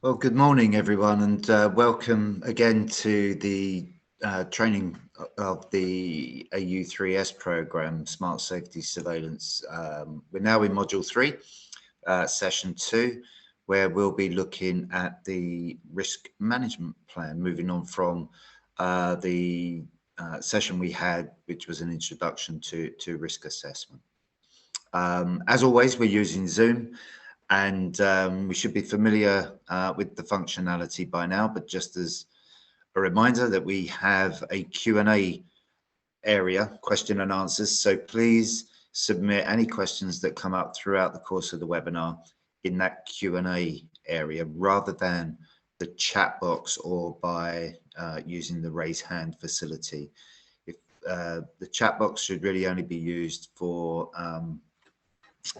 Well, good morning, everyone, and welcome again to the training of the AU3S program, Smart Safety Surveillance. We're now in Module 3, Session 2, where we'll be looking at the risk management plan, moving on from the session we had, which was an introduction to risk assessment. As always, we're using Zoom. And we should be familiar with the functionality by now, but just as a reminder that we have a Q&A area, question and answers. So please submit any questions that come up throughout the course of the webinar in that Q&A area, rather than the chat box or by using the raise hand facility. If the chat box should really only be used for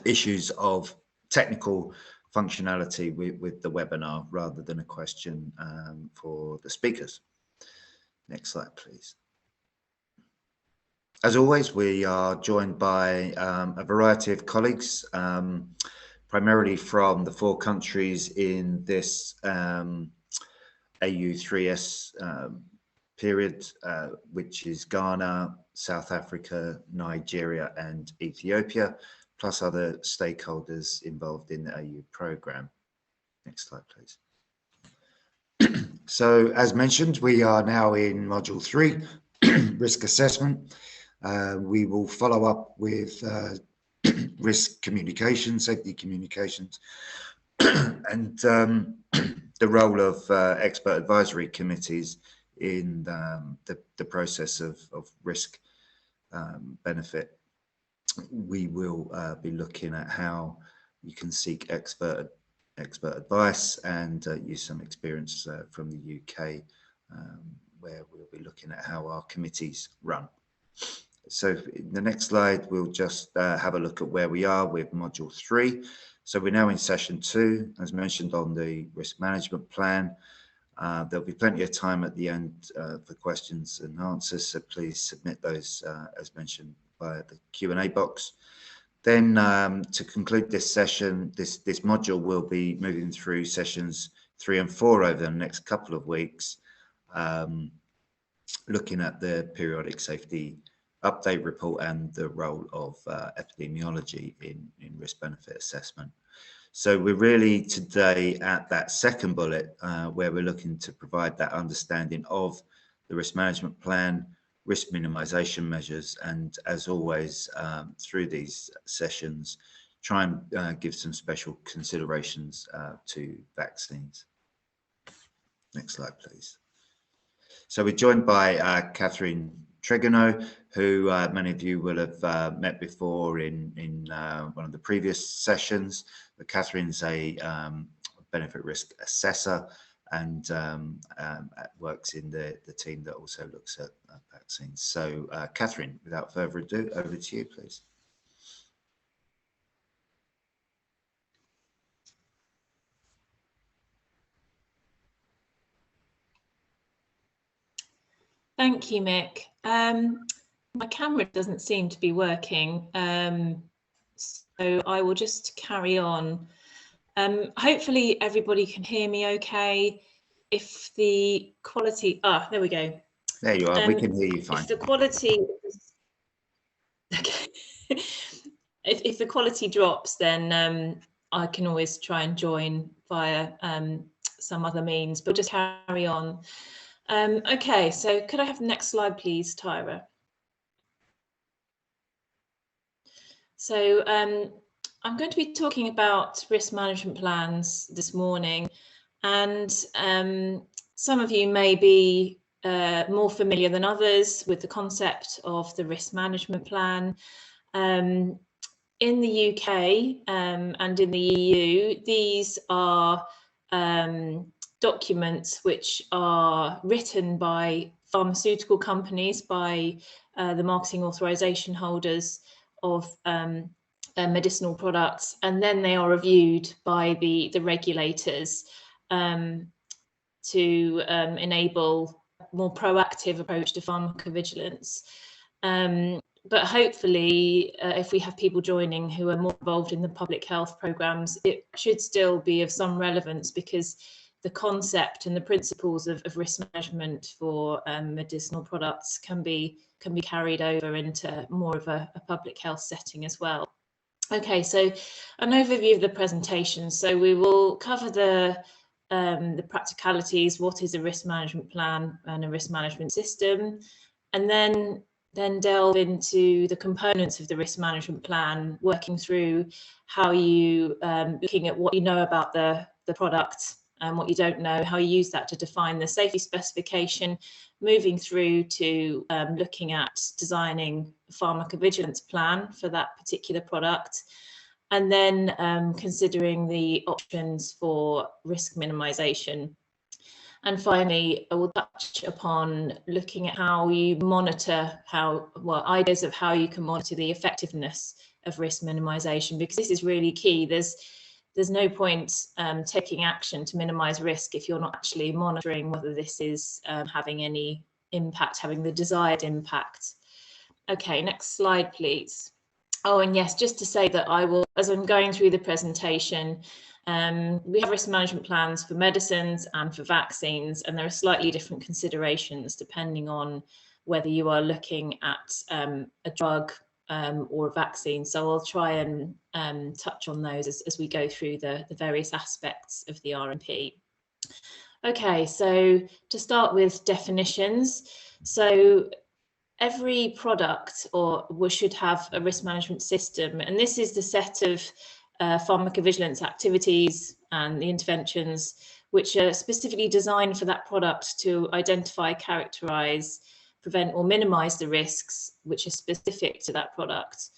issues of technical functionality with the webinar, rather than a question for the speakers. Next slide, please. As always, we are joined by a variety of colleagues, primarily from the 4 countries in this AU3S period, which is Ghana, South Africa, Nigeria, and Ethiopia, plus other stakeholders involved in the AU program. Next slide, please. So, as mentioned, we are now in Module 3, risk assessment. We will follow up with risk communication, safety communications, and the role of expert advisory committees in the process of risk benefit. We will be looking at how you can seek expert advice and use some experience from the UK, where we'll be looking at how our committees run. So in the next slide, we'll just have a look at where we are with Module 3. So we're now in Session 2, as mentioned, on the risk management plan. There'll be plenty of time at the end for questions and answers, so please submit those as mentioned via the Q&A box. Then to conclude this session, this module will be moving through sessions 3 and 4 over the next couple of weeks, looking at the periodic safety update report and the role of epidemiology in risk benefit assessment. So we're really today at that second bullet where we're looking to provide that understanding of the risk management plan, risk minimization measures, and as always, through these sessions, try and give some special considerations to vaccines. Next slide, please. So we're joined by Catherine Tregonot, who many of you will have met before in one of the previous sessions. But Catherine's a benefit risk assessor and works in the team that also looks at vaccines. So Catherine, without further ado, over to you, please. Thank you, Mick. My camera doesn't seem to be working, so I will just carry on. Hopefully everybody can hear me okay. If the quality, there we go. There you are, we can hear you fine. If the quality, okay. if the quality drops, then I can always try and join via some other means, but just carry on. Okay, so could I have the next slide, please, Tyra? So I'm going to be talking about risk management plans this morning, and some of you may be more familiar than others with the concept of the risk management plan. In the UK and in the EU, these are documents which are written by pharmaceutical companies, by the marketing authorization holders of medicinal products, and then they are reviewed by the regulators to enable a more proactive approach to pharmacovigilance. But hopefully, if we have people joining who are more involved in the public health programs, it should still be of some relevance, because the concept and the principles of risk management for medicinal products can be carried over into more of a public health setting as well. Okay, so an overview of the presentation. So we will cover the practicalities, what is a risk management plan and a risk management system, and then delve into the components of the risk management plan, working through how you, looking at what you know about the product and what you don't know, how you use that to define the safety specification, moving through to looking at designing a pharmacovigilance plan for that particular product, and then considering the options for risk minimization. And finally, I will touch upon looking at how you monitor, ideas of how you can monitor the effectiveness of risk minimization, because this is really key. There's no point taking action to minimize risk if you're not actually monitoring whether this is having any impact, having the desired impact. Okay, next slide, please. Oh, and yes, just to say that I will, as I'm going through the presentation, we have risk management plans for medicines and for vaccines, and there are slightly different considerations depending on whether you are looking at a drug or a vaccine. So I'll try and touch on those as we go through the various aspects of the RMP. Okay, so to start with definitions. So every product should have a risk management system, and this is the set of pharmacovigilance activities and the interventions which are specifically designed for that product to identify, characterize, prevent or minimize the risks which are specific to that product.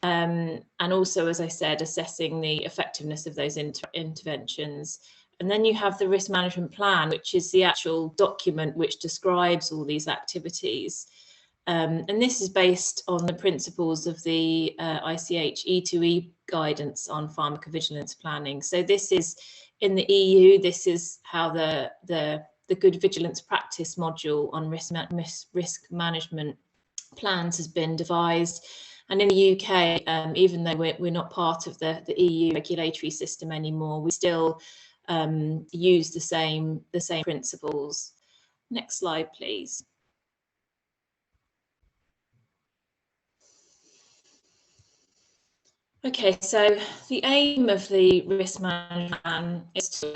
And also, as I said, assessing the effectiveness of those interventions. And then you have the risk management plan, which is the actual document which describes all these activities. And this is based on the principles of the ICH E2E guidance on pharmacovigilance planning. So this is in the EU, this is how the good vigilance practice module on risk management plans has been devised. And in the UK, even though we're not part of the EU regulatory system anymore, we still use the same principles. Next slide, please. Okay, so the aim of the risk management plan is to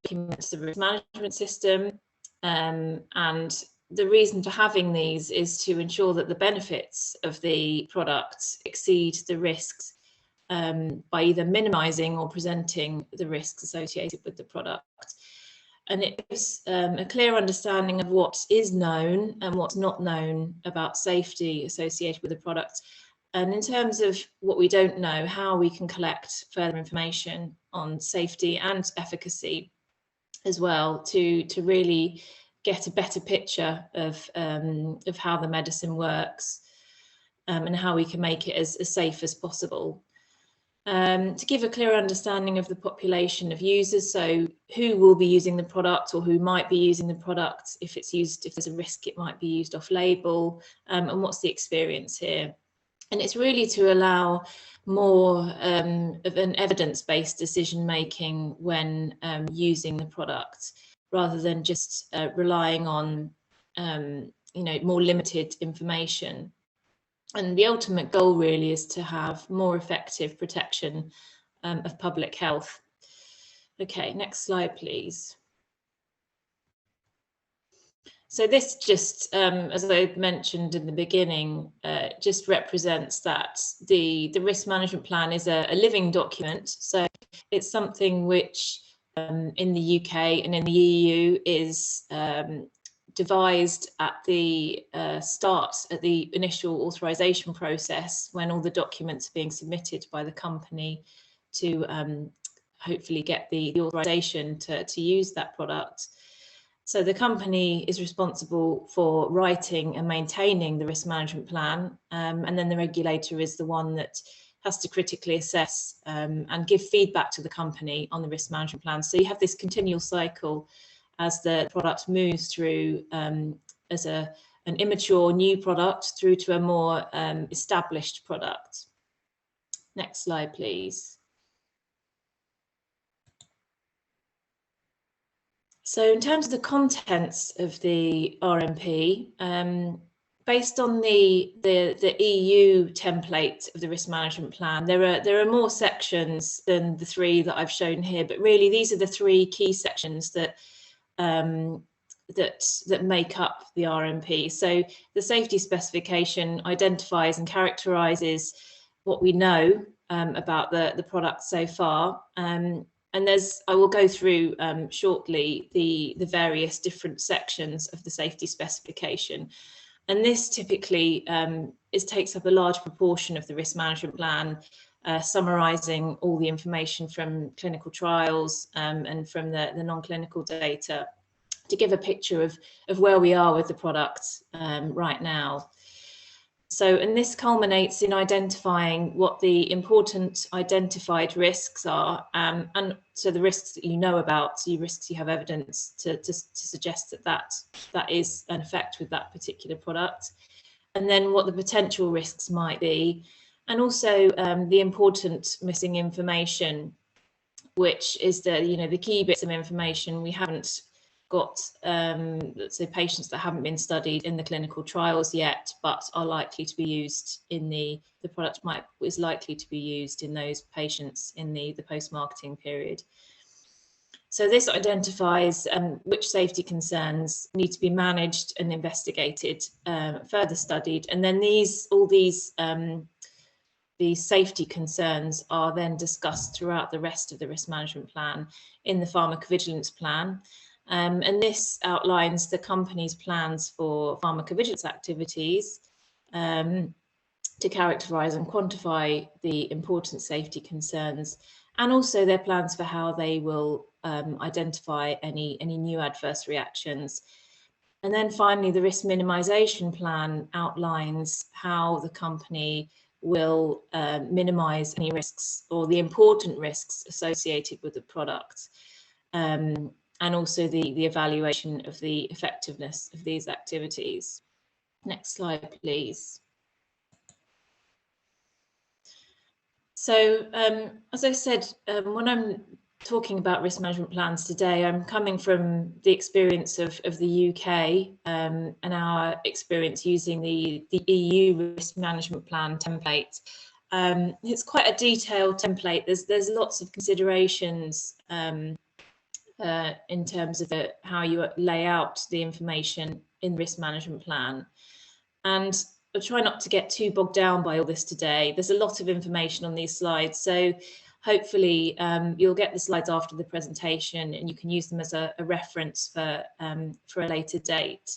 document the risk management system, and the reason for having these is to ensure that the benefits of the product exceed the risks by either minimizing or presenting the risks associated with the product. And it gives a clear understanding of what is known and what's not known about safety associated with the product. And in terms of what we don't know, how we can collect further information on safety and efficacy as well to really get a better picture of how the medicine works and how we can make it as safe as possible. To give a clear understanding of the population of users, so who will be using the product or who might be using the product, if there's a risk it might be used off-label, and what's the experience here. And it's really to allow more of an evidence-based decision-making when using the product, rather than just relying on more limited information. And the ultimate goal really is to have more effective protection of public health. Okay, next slide, please. So this just, as I mentioned in the beginning, just represents that the risk management plan is a living document. So it's something which in the UK and in the EU is devised at the start, at the initial authorization process, when all the documents are being submitted by the company to hopefully get the authorization to use that product. So the company is responsible for writing and maintaining the risk management plan, and then the regulator is the one that has to critically assess and give feedback to the company on the risk management plan. So you have this continual cycle as the product moves through as an immature new product through to a more established product. Next slide, please. So in terms of the contents of the RMP, based on the EU template of the risk management plan, there are more sections than the 3 that I've shown here, but really these are the 3 key sections that that make up the RMP. So the safety specification identifies and characterises what we know about the product so far. And I will go through shortly the various different sections of the safety specification. And this typically takes up a large proportion of the risk management plan, summarising all the information from clinical trials and from the non-clinical data to give a picture of where we are with the product right now. So, and this culminates in identifying what the important identified risks are, and so the risks that you know about, so risks you have evidence to suggest that is an effect with that particular product, and then what the potential risks might be, and also the important missing information, which is the key bits of information we haven't got, let's say, patients that haven't been studied in the clinical trials yet, but are likely to be used in the product is likely to be used in those patients in the post-marketing period. So this identifies which safety concerns need to be managed and investigated, further studied, and then these safety concerns are then discussed throughout the rest of the risk management plan in the pharmacovigilance plan. And this outlines the company's plans for pharmacovigilance activities to characterise and quantify the important safety concerns, and also their plans for how they will identify any new adverse reactions. And then finally, the risk minimisation plan outlines how the company will minimise any risks or the important risks associated with the product. And also the evaluation of the effectiveness of these activities. Next slide, please. So, as I said, when I'm talking about risk management plans today, I'm coming from the experience of the UK and our experience using the EU risk management plan template. It's quite a detailed template. There's lots of considerations in terms of how you lay out the information in risk management plan. And I'll try not to get too bogged down by all this today. There's a lot of information on these slides, so hopefully you'll get the slides after the presentation and you can use them as a reference for a later date.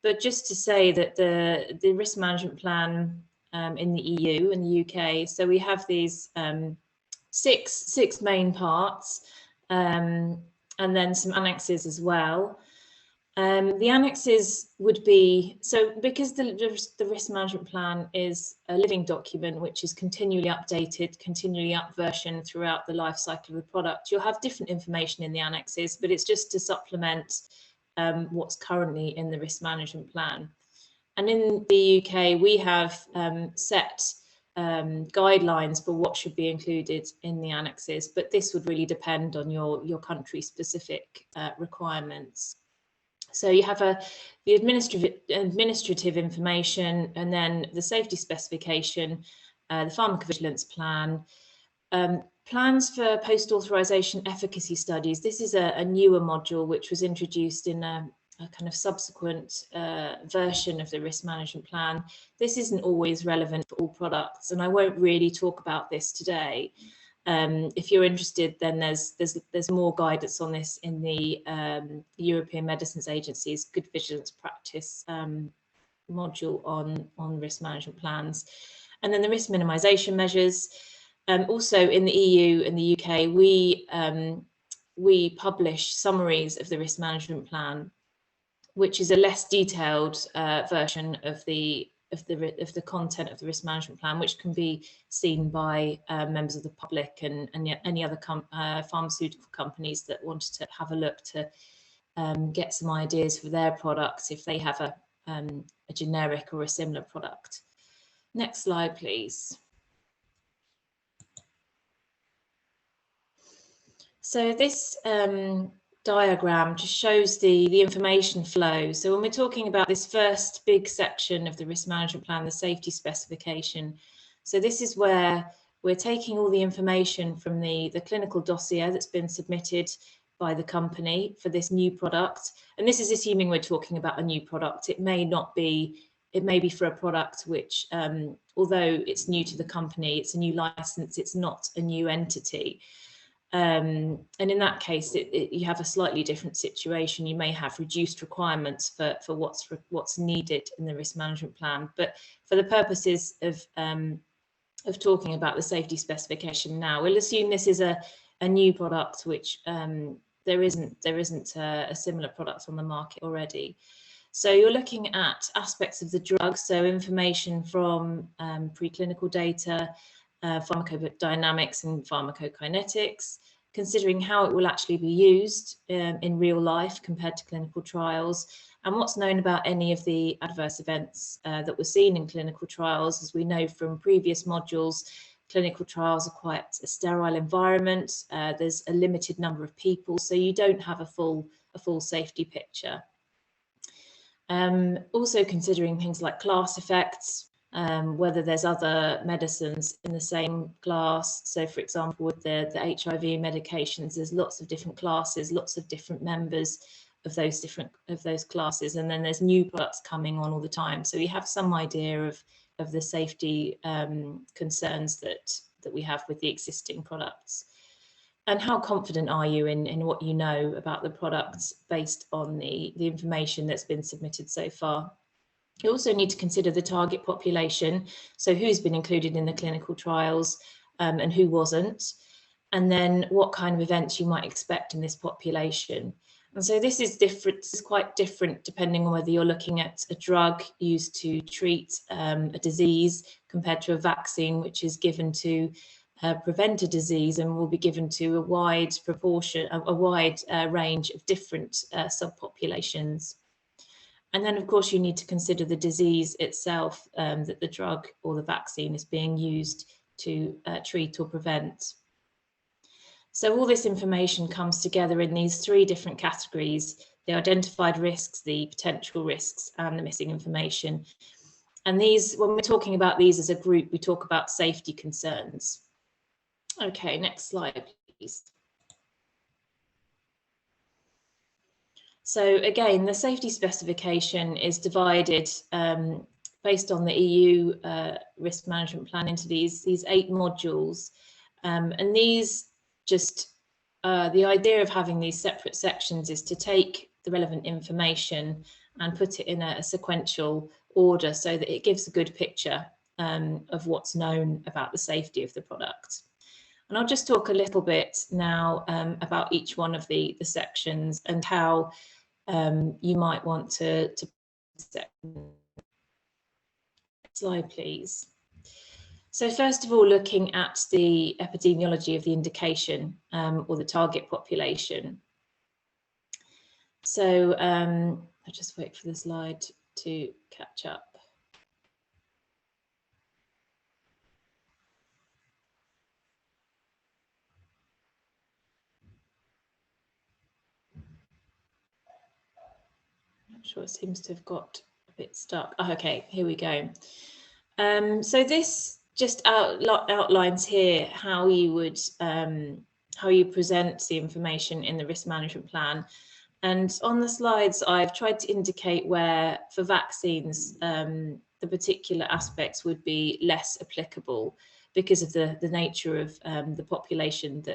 But just to say that the risk management plan in the EU and the UK, so we have these six main parts, and then some annexes as well. The annexes would be, so because the risk management plan is a living document which is continually updated, continually upversioned throughout the life cycle of the product, you'll have different information in the annexes, but it's just to supplement what's currently in the risk management plan. And in the UK, we have set guidelines for what should be included in the annexes, but this would really depend on your country specific requirements. So you have the administrative information, and then the safety specification, the pharmacovigilance plan, plans for post-authorisation efficacy studies. This is a newer module which was introduced in a kind of subsequent version of the risk management plan. This isn't always relevant for all products, and I won't really talk about this today. If you're interested, then there's more guidance on this in the European Medicines Agency's Good Vigilance Practice module on risk management plans. And then the risk minimisation measures. Also in the EU and the UK, we publish summaries of the risk management plan, which is a less detailed version of the content of the risk management plan, which can be seen by members of the public and any other pharmaceutical companies that wanted to have a look to get some ideas for their products if they have a generic or a similar product. Next slide, please. So this diagram just shows the information flow. So when we're talking about this first big section of the risk management plan, the safety specification, so this is where we're taking all the information from the clinical dossier that's been submitted by the company for this new product. And this is assuming we're talking about a new product. It may not be, it may be for a product which, although it's new to the company, it's a new license, it's not a new entity. And in that case, you have a slightly different situation. You may have reduced requirements for what's needed in the risk management plan. But for the purposes of talking about the safety specification now, we'll assume this is a new product which there isn't a similar product on the market already. So you're looking at aspects of the drug, so information from preclinical data, pharmacodynamics and pharmacokinetics, considering how it will actually be used in real life compared to clinical trials, and what's known about any of the adverse events that were seen in clinical trials. As we know from previous modules, clinical trials are quite a sterile environment. There's a limited number of people, so you don't have a full safety picture. Also considering things like class effects, whether there's other medicines in the same class. So for example, with the HIV medications, there's lots of different classes, lots of different members of those classes, and then there's new products coming on all the time. So we have some idea of the safety concerns that we have with the existing products. And how confident are you in what you know about the products based on the information that's been submitted so far? You also need to consider the target population, so who's been included in the clinical trials and who wasn't, and then what kind of events you might expect in this population. And so this is different. This is quite different depending on whether you're looking at a drug used to treat a disease compared to a vaccine which is given to prevent a disease and will be given to a wide proportion, a wide range of different subpopulations. And then, of course, you need to consider the disease itself that the drug or the vaccine is being used to treat or prevent. So all this information comes together in these three different categories: the identified risks, the potential risks, and the missing information. And these, when we're talking about these as a group, we talk about safety concerns. Okay, next slide, please. So again, the safety specification is divided based on the EU risk management plan into these 8 modules. And these just, the idea of having these separate sections is to take the relevant information and put it in a sequential order so that it gives a good picture of what's known about the safety of the product. And I'll just talk a little bit now about each one of the sections and how you might want to slide, please. So first of all, looking at the epidemiology of the indication or the target population. So I'll just wait for the slide to catch up. I'm sure it seems to have got a bit stuck. Oh, okay, here we go. So this just outlines here how you would how you present the information in the risk management plan. And on the slides, I've tried to indicate where, for vaccines, the particular aspects would be less applicable because of the nature of the populations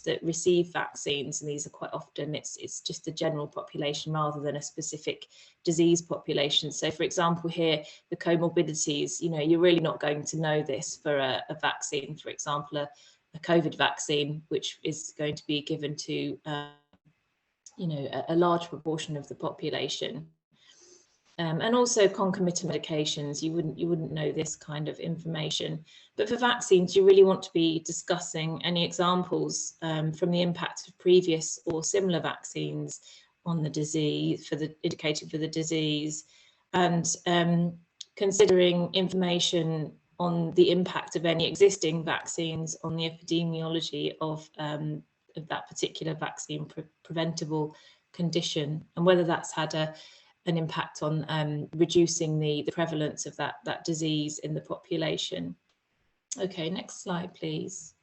that receive vaccines, and these are quite often it's just the general population rather than a specific disease population. So, for example, here the comorbidities, you know, you're really not going to know this for a vaccine, for example, a COVID vaccine, which is going to be given to you know, a large proportion of the population. And also concomitant medications, you wouldn't know this kind of information. But for vaccines, you really want to be discussing any examples from the impact of previous or similar vaccines on the disease, indicated for the disease, and considering information on the impact of any existing vaccines on the epidemiology of that particular vaccine preventable condition, and whether that's had an impact on reducing the prevalence of that disease in the population. Okay, next slide, please.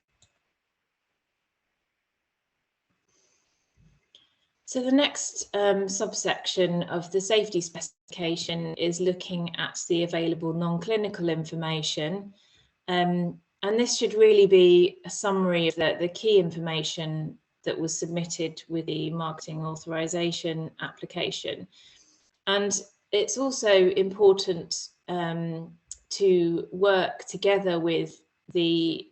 So the next subsection of the safety specification is looking at the available non-clinical information. And this should really be a summary of the key information that was submitted with the marketing authorization application. And it's also important to work together with the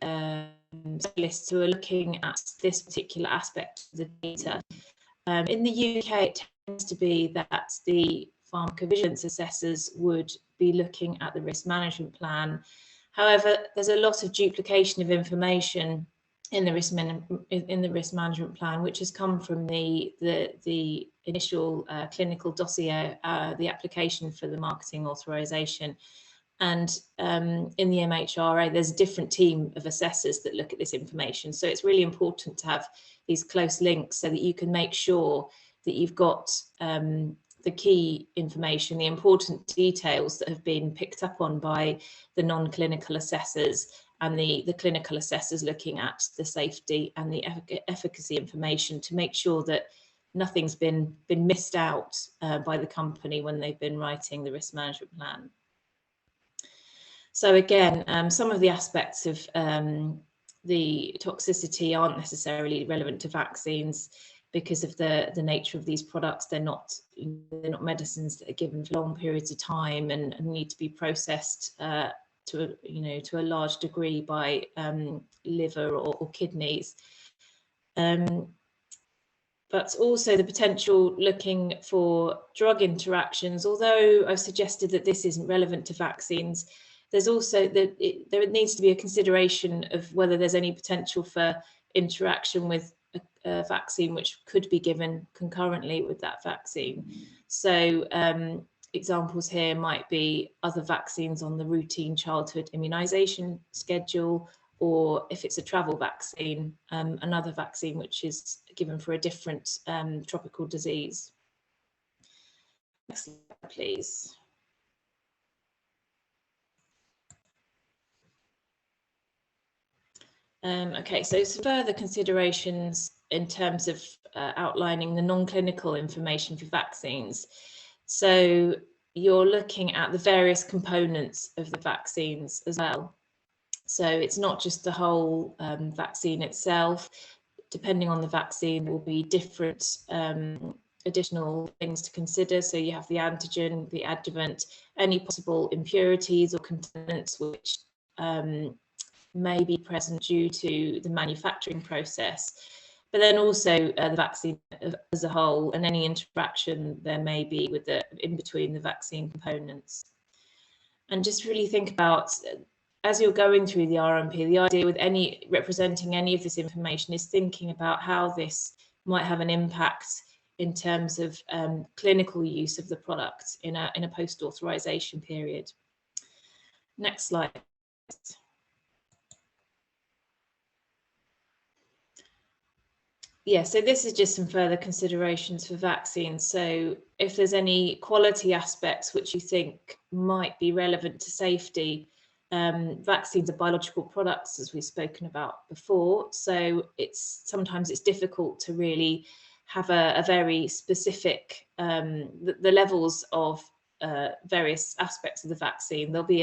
specialists who are looking at this particular aspect of the data. In the UK, it tends to be that the pharmacovigilance assessors would be looking at the risk management plan. However, there's a lot of duplication of information in the risk management plan, which has come from the initial clinical dossier, the application for the marketing authorization. And in the MHRA, there's a different team of assessors that look at this information. So it's really important to have these close links so that you can make sure that you've got the key information, the important details that have been picked up on by the non-clinical assessors and the clinical assessors looking at the safety and the efficacy information, to make sure that nothing's been missed out by the company when they've been writing the risk management plan. So again, some of the aspects of the toxicity aren't necessarily relevant to vaccines because of the nature of these products. They're not medicines that are given for long periods of time and need to be processed to a large degree by liver or kidneys. But also the potential looking for drug interactions. Although I've suggested that this isn't relevant to vaccines, there's also there needs to be a consideration of whether there's any potential for interaction with a vaccine which could be given concurrently with that vaccine. So examples here might be other vaccines on the routine childhood immunization schedule, or if it's a travel vaccine, another vaccine which is given for a different tropical disease. Next slide, please. Okay, so some further considerations in terms of outlining the non-clinical information for vaccines. So you're looking at the various components of the vaccines as well. So it's not just the whole vaccine itself. Depending on the vaccine, there will be different additional things to consider. So you have the antigen, the adjuvant, any possible impurities or contaminants which may be present due to the manufacturing process, but then also the vaccine as a whole and any interaction there may be with in between the vaccine components. And just really think about, as you're going through the RMP, the idea with representing any of this information is thinking about how this might have an impact in terms of clinical use of the product in a post-authorization period. Next slide. Yeah, so this is just some further considerations for vaccines. So if there's any quality aspects which you think might be relevant to safety, vaccines are biological products, as we've spoken about before. So sometimes it's difficult to really have a very specific, the levels of various aspects of the vaccine. There'll be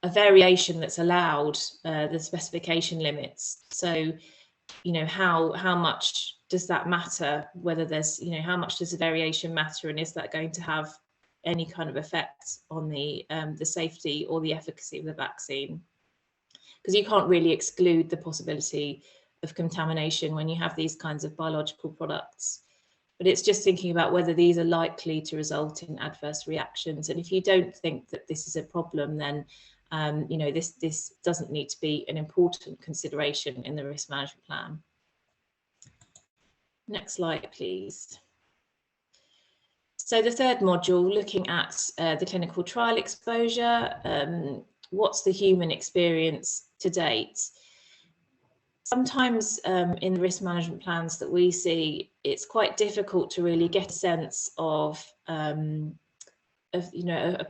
a variation that's allowed, the specification limits. So, how much does that matter? Whether there's, how much does the variation matter, and is that going to have any kind of effect on the safety or the efficacy of the vaccine? Because you can't really exclude the possibility of contamination when you have these kinds of biological products. But it's just thinking about whether these are likely to result in adverse reactions. And if you don't think that this is a problem, then this doesn't need to be an important consideration in the risk management plan. Next slide, please. So the third module, looking at the clinical trial exposure, what's the human experience to date? Sometimes in the risk management plans that we see, it's quite difficult to really get a sense of a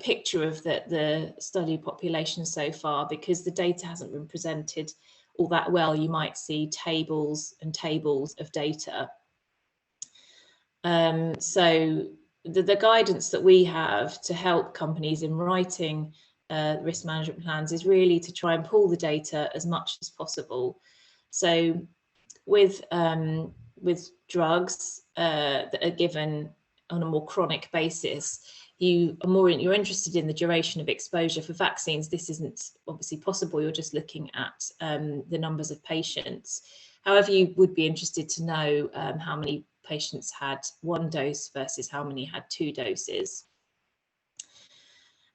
picture of the study population so far, because the data hasn't been presented all that well. You might see tables and tables of data. So the guidance that we have to help companies in writing risk management plans is really to try and pull the data as much as possible. So with drugs that are given on a more chronic basis, you're interested in the duration of exposure. For vaccines, this isn't obviously possible. You're just looking at the numbers of patients. However, you would be interested to know how many patients had 1 dose versus how many had 2 doses.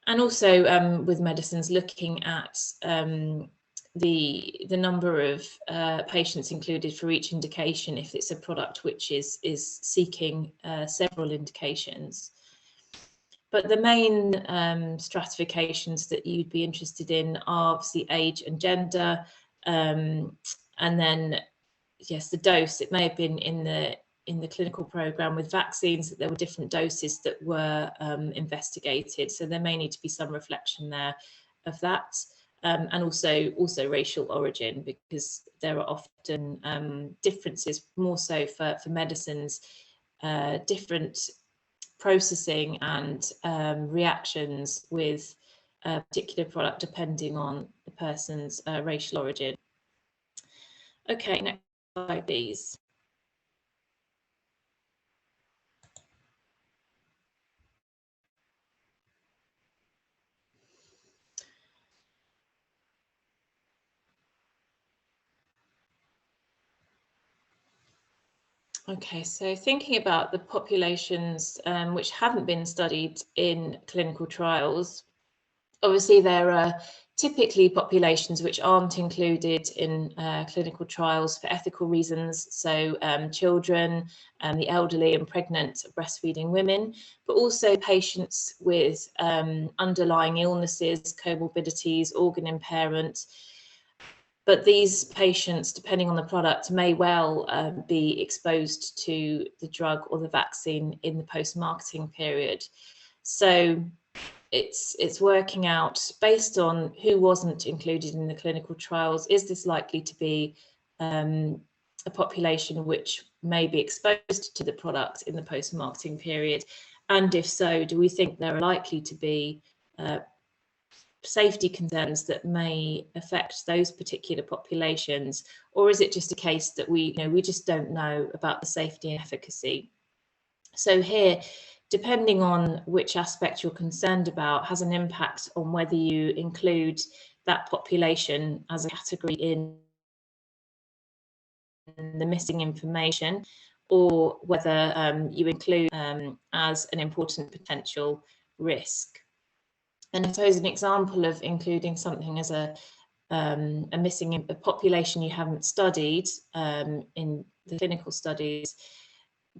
And also with medicines, looking at the number of patients included for each indication if it's a product which is seeking several indications. But the main stratifications that you'd be interested in are obviously age and gender, and then yes, the dose. It may have been in the clinical program with vaccines that there were different doses that were investigated, so there may need to be some reflection there of that. And also racial origin, because there are often differences, more so for medicines, different processing and reactions with a particular product depending on the person's racial origin. Okay, next slide, please. Okay, so thinking about the populations which haven't been studied in clinical trials, obviously there are typically populations which aren't included in clinical trials for ethical reasons, so children, the elderly and pregnant breastfeeding women, but also patients with underlying illnesses, comorbidities, organ impairment. But these patients, depending on the product, may well be exposed to the drug or the vaccine in the post-marketing period. So it's working out, based on who wasn't included in the clinical trials, is this likely to be a population which may be exposed to the product in the post-marketing period? And if so, do we think there are likely to be safety concerns that may affect those particular populations, or is it just a case that we just don't know about the safety and efficacy? So here, depending on which aspect you're concerned about, has an impact on whether you include that population as a category in the missing information, or whether you include as an important potential risk. And I suppose an example of including something as a missing a population you haven't studied in the clinical studies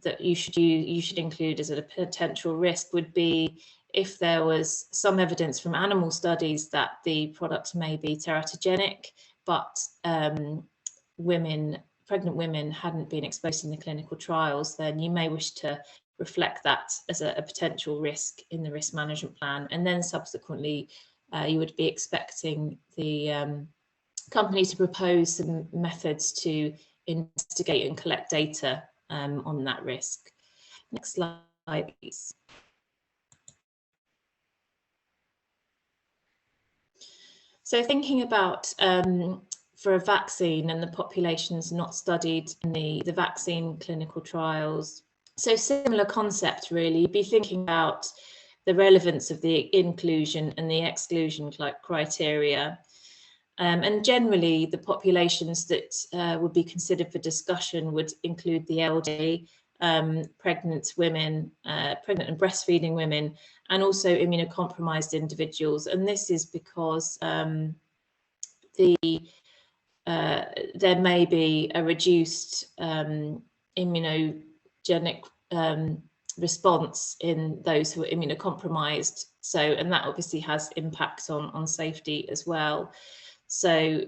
that you should include as a potential risk would be if there was some evidence from animal studies that the product may be teratogenic, but pregnant women hadn't been exposed in the clinical trials, then you may wish to reflect that as a potential risk in the risk management plan. And then subsequently, you would be expecting the company to propose some methods to investigate and collect data on that risk. Next slide, please. So thinking about for a vaccine and the populations not studied in the vaccine clinical trials. So similar concept, really. You'd be thinking about the relevance of the inclusion and the exclusion criteria. And generally, the populations that would be considered for discussion would include the elderly, pregnant women, pregnant and breastfeeding women, and also immunocompromised individuals. And this is because there may be a reduced immunogenic response in those who are immunocompromised So, and that obviously has impacts on safety as well. So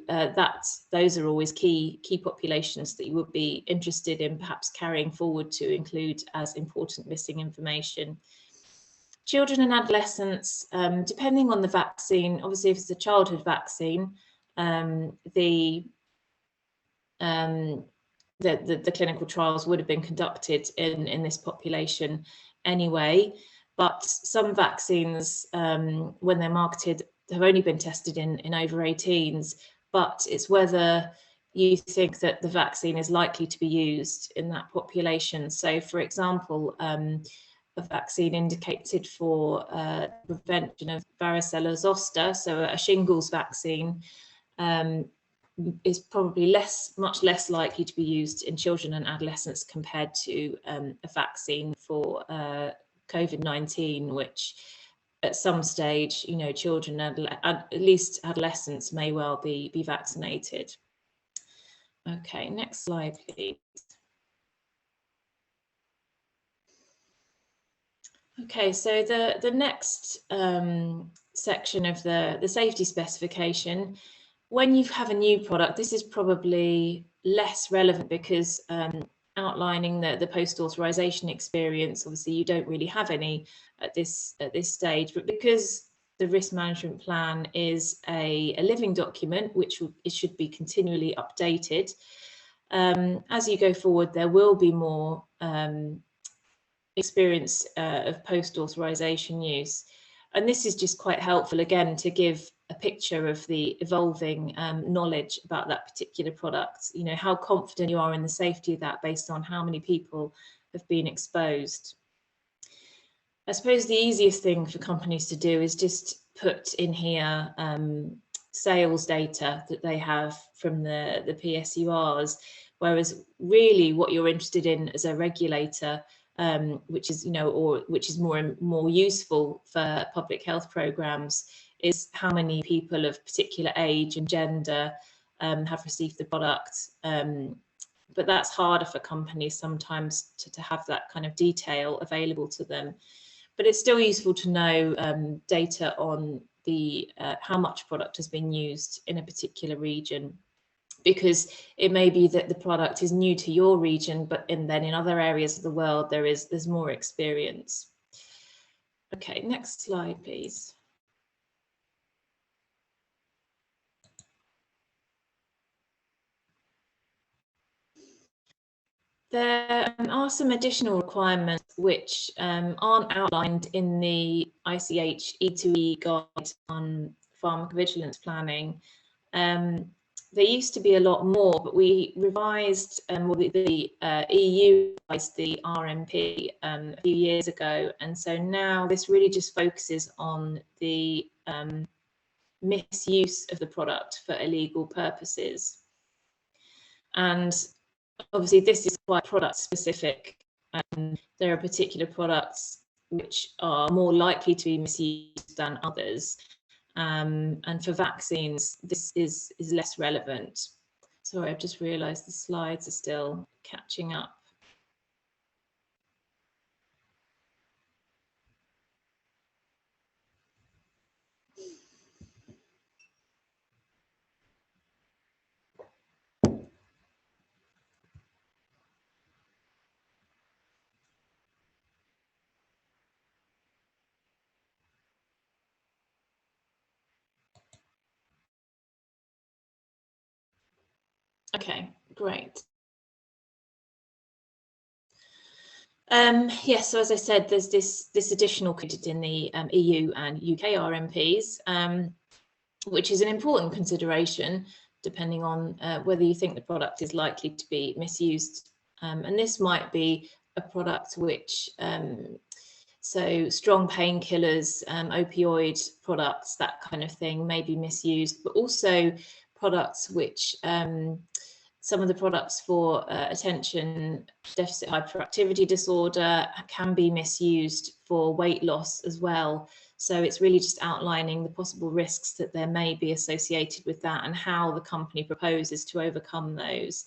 those are always key populations that you would be interested in perhaps carrying forward to include as important missing information. Children and adolescents, depending on the vaccine, obviously if it's a childhood vaccine, the clinical trials would have been conducted in this population anyway. But some vaccines, when they're marketed, have only been tested in over 18s, but it's whether you think that the vaccine is likely to be used in that population. So, for example, a vaccine indicated for prevention of varicella zoster, so a shingles vaccine, is probably much less likely to be used in children and adolescents compared to a vaccine for COVID-19, which at some stage, you know, children and at least adolescents may well be vaccinated. Okay, next slide, please. Okay, so the next section of the safety specification, when you have a new product, this is probably less relevant because outlining the post-authorisation experience, obviously you don't really have any at this stage, but because the risk management plan is a living document, which it should be continually updated, as you go forward, there will be more experience of post-authorisation use. And this is just quite helpful, again, to give a picture of the evolving knowledge about that particular product. You know, how confident you are in the safety of that based on how many people have been exposed. I suppose the easiest thing for companies to do is just put in here sales data that they have from the PSURs, whereas really what you're interested in as a regulator, which is, you know, or which is more useful for public health programs, is how many people of particular age and gender have received the product. But that's harder for companies sometimes to have that kind of detail available to them. But it's still useful to know data on the how much product has been used in a particular region, because it may be that the product is new to your region, but then in other areas of the world there's more experience. Okay, next slide, please. There are some additional requirements which aren't outlined in the ICH E2E guide on pharmacovigilance planning. There used to be a lot more, but we revised, the EU revised the RMP a few years ago, and so now this really just focuses on the misuse of the product for illegal purposes. And obviously this is quite product specific, and there are particular products which are more likely to be misused than others. And for vaccines, this is less relevant. Sorry, I've just realised the slides are still catching up. Okay, great. Yes, so as I said, there's this additional credit in the EU and UK RMPs, which is an important consideration depending on whether you think the product is likely to be misused. And this might be a product which, so strong painkillers, opioid products, that kind of thing may be misused, but also products which, some of the products for attention deficit hyperactivity disorder can be misused for weight loss as well. So it's really just outlining the possible risks that there may be associated with that and how the company proposes to overcome those.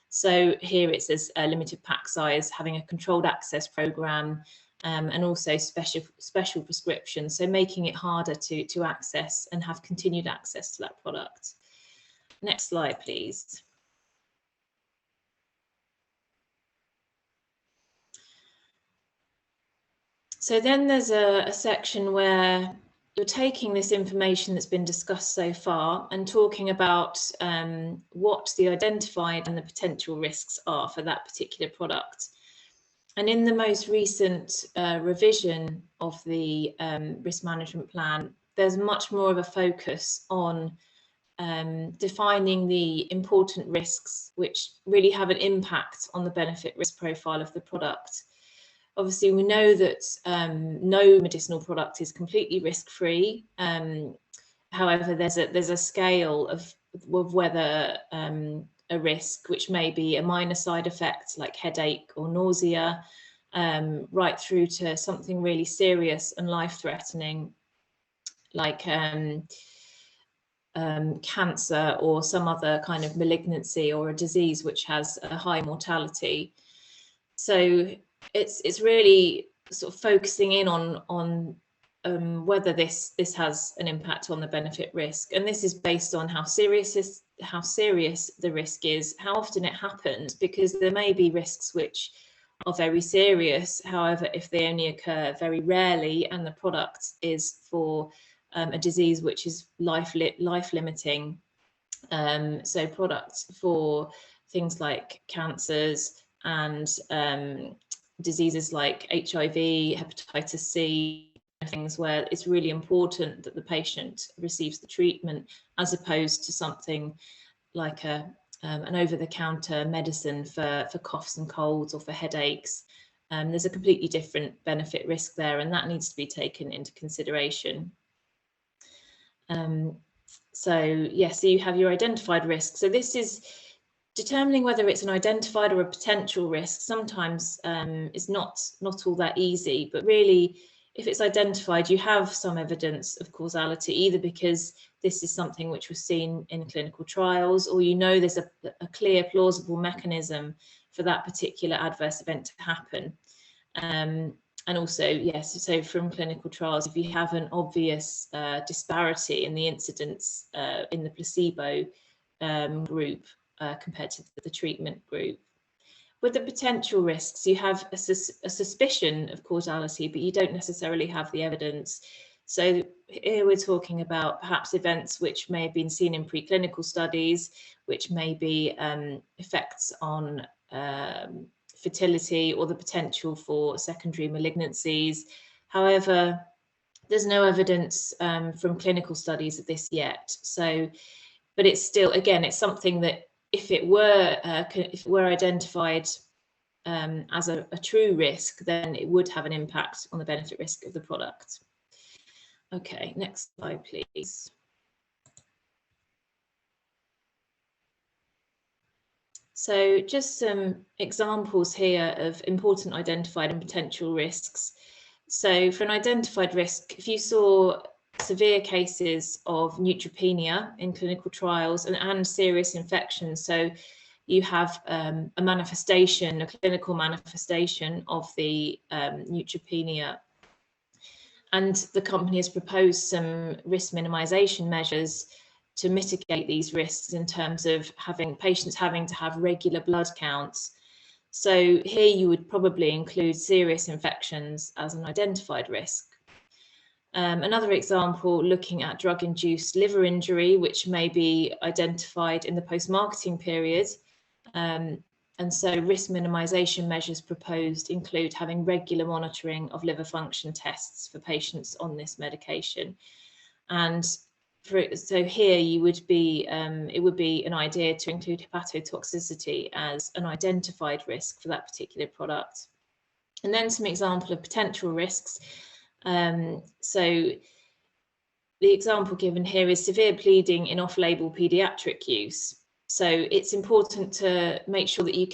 So here it says a limited pack size, having a controlled access program, and also special prescriptions, so making it harder to access and have continued access to that product. Next slide, please. So then there's a section where you're taking this information that's been discussed so far and talking about what the identified and the potential risks are for that particular product. And in the most recent revision of the risk management plan, there's much more of a focus on defining the important risks which really have an impact on the benefit risk profile of the product. Obviously, we know that no medicinal product is completely risk-free. However, there's a scale of whether a risk, which may be a minor side effect like headache or nausea, right through to something really serious and life-threatening like cancer or some other kind of malignancy or a disease which has a high mortality. So it's really sort of focusing in on whether this has an impact on the benefit risk, and this is based on how serious the risk is, how often it happens, because there may be risks which are very serious. However, if they only occur very rarely and the product is for a disease which is life limiting, so products for things like cancers and diseases like HIV, hepatitis C, things where it's really important that the patient receives the treatment, as opposed to something like an over-the-counter medicine for coughs and colds or for headaches. There's a completely different benefit risk there, and that needs to be taken into consideration. So you have your identified risk. So this is determining whether it's an identified or a potential risk. Sometimes is not all that easy, but really, if it's identified, you have some evidence of causality, either because this is something which was seen in clinical trials, or you know there's a clear, plausible mechanism for that particular adverse event to happen. And also, yes, so from clinical trials, if you have an obvious disparity in the incidence in the placebo group compared to the treatment group. With the potential risks, you have a suspicion of causality, but you don't necessarily have the evidence. So here we're talking about perhaps events which may have been seen in preclinical studies, which may be effects on fertility or the potential for secondary malignancies. However, there's no evidence from clinical studies of this yet. So, but it's still, again, it's something that if it were identified as a true risk, then it would have an impact on the benefit risk of the product. Okay, next slide, please. So just some examples here of important identified and potential risks. So for an identified risk, if you saw severe cases of neutropenia in clinical trials and serious infections, so you have a manifestation, a clinical manifestation of the neutropenia, and the company has proposed some risk minimization measures to mitigate these risks in terms of patients having to have regular blood counts. So here you would probably include serious infections as an identified risk. Another example, looking at drug-induced liver injury, which may be identified in the post-marketing period. And so risk minimization measures proposed include having regular monitoring of liver function tests for patients on this medication. And so here you would be, it would be an idea to include hepatotoxicity as an identified risk for that particular product. And then some example of potential risks. So the example given here is severe bleeding in off-label pediatric use. So it's important to make sure that you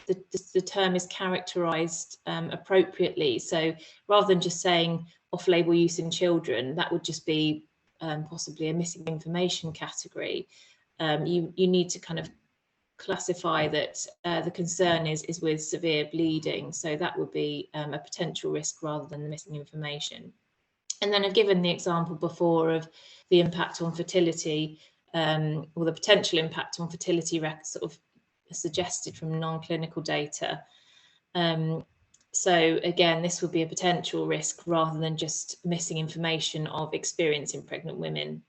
the term is characterized appropriately. So rather than just saying off-label use in children, that would just be possibly a missing information category. You need to kind of classify that the concern is with severe bleeding. So that would be a potential risk rather than the missing information. And then I've given the example before of the impact on fertility, or the potential impact on fertility sort of suggested from non-clinical data. So again, this would be a potential risk rather than just missing information of experience in pregnant women.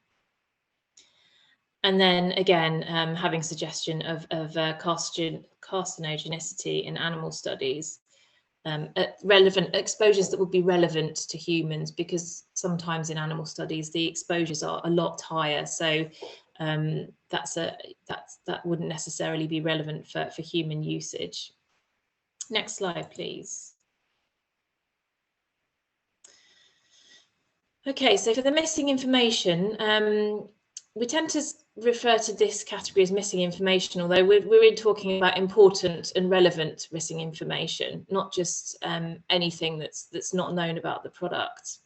And then again, having suggestion of carcinogenicity in animal studies, relevant exposures that would be relevant to humans, because sometimes in animal studies the exposures are a lot higher. So that wouldn't necessarily be relevant for human usage. Next slide, please. Okay, so for the missing information, we tend to refer to this category as missing information, although we're really talking about important and relevant missing information, not just anything that's not known about the product.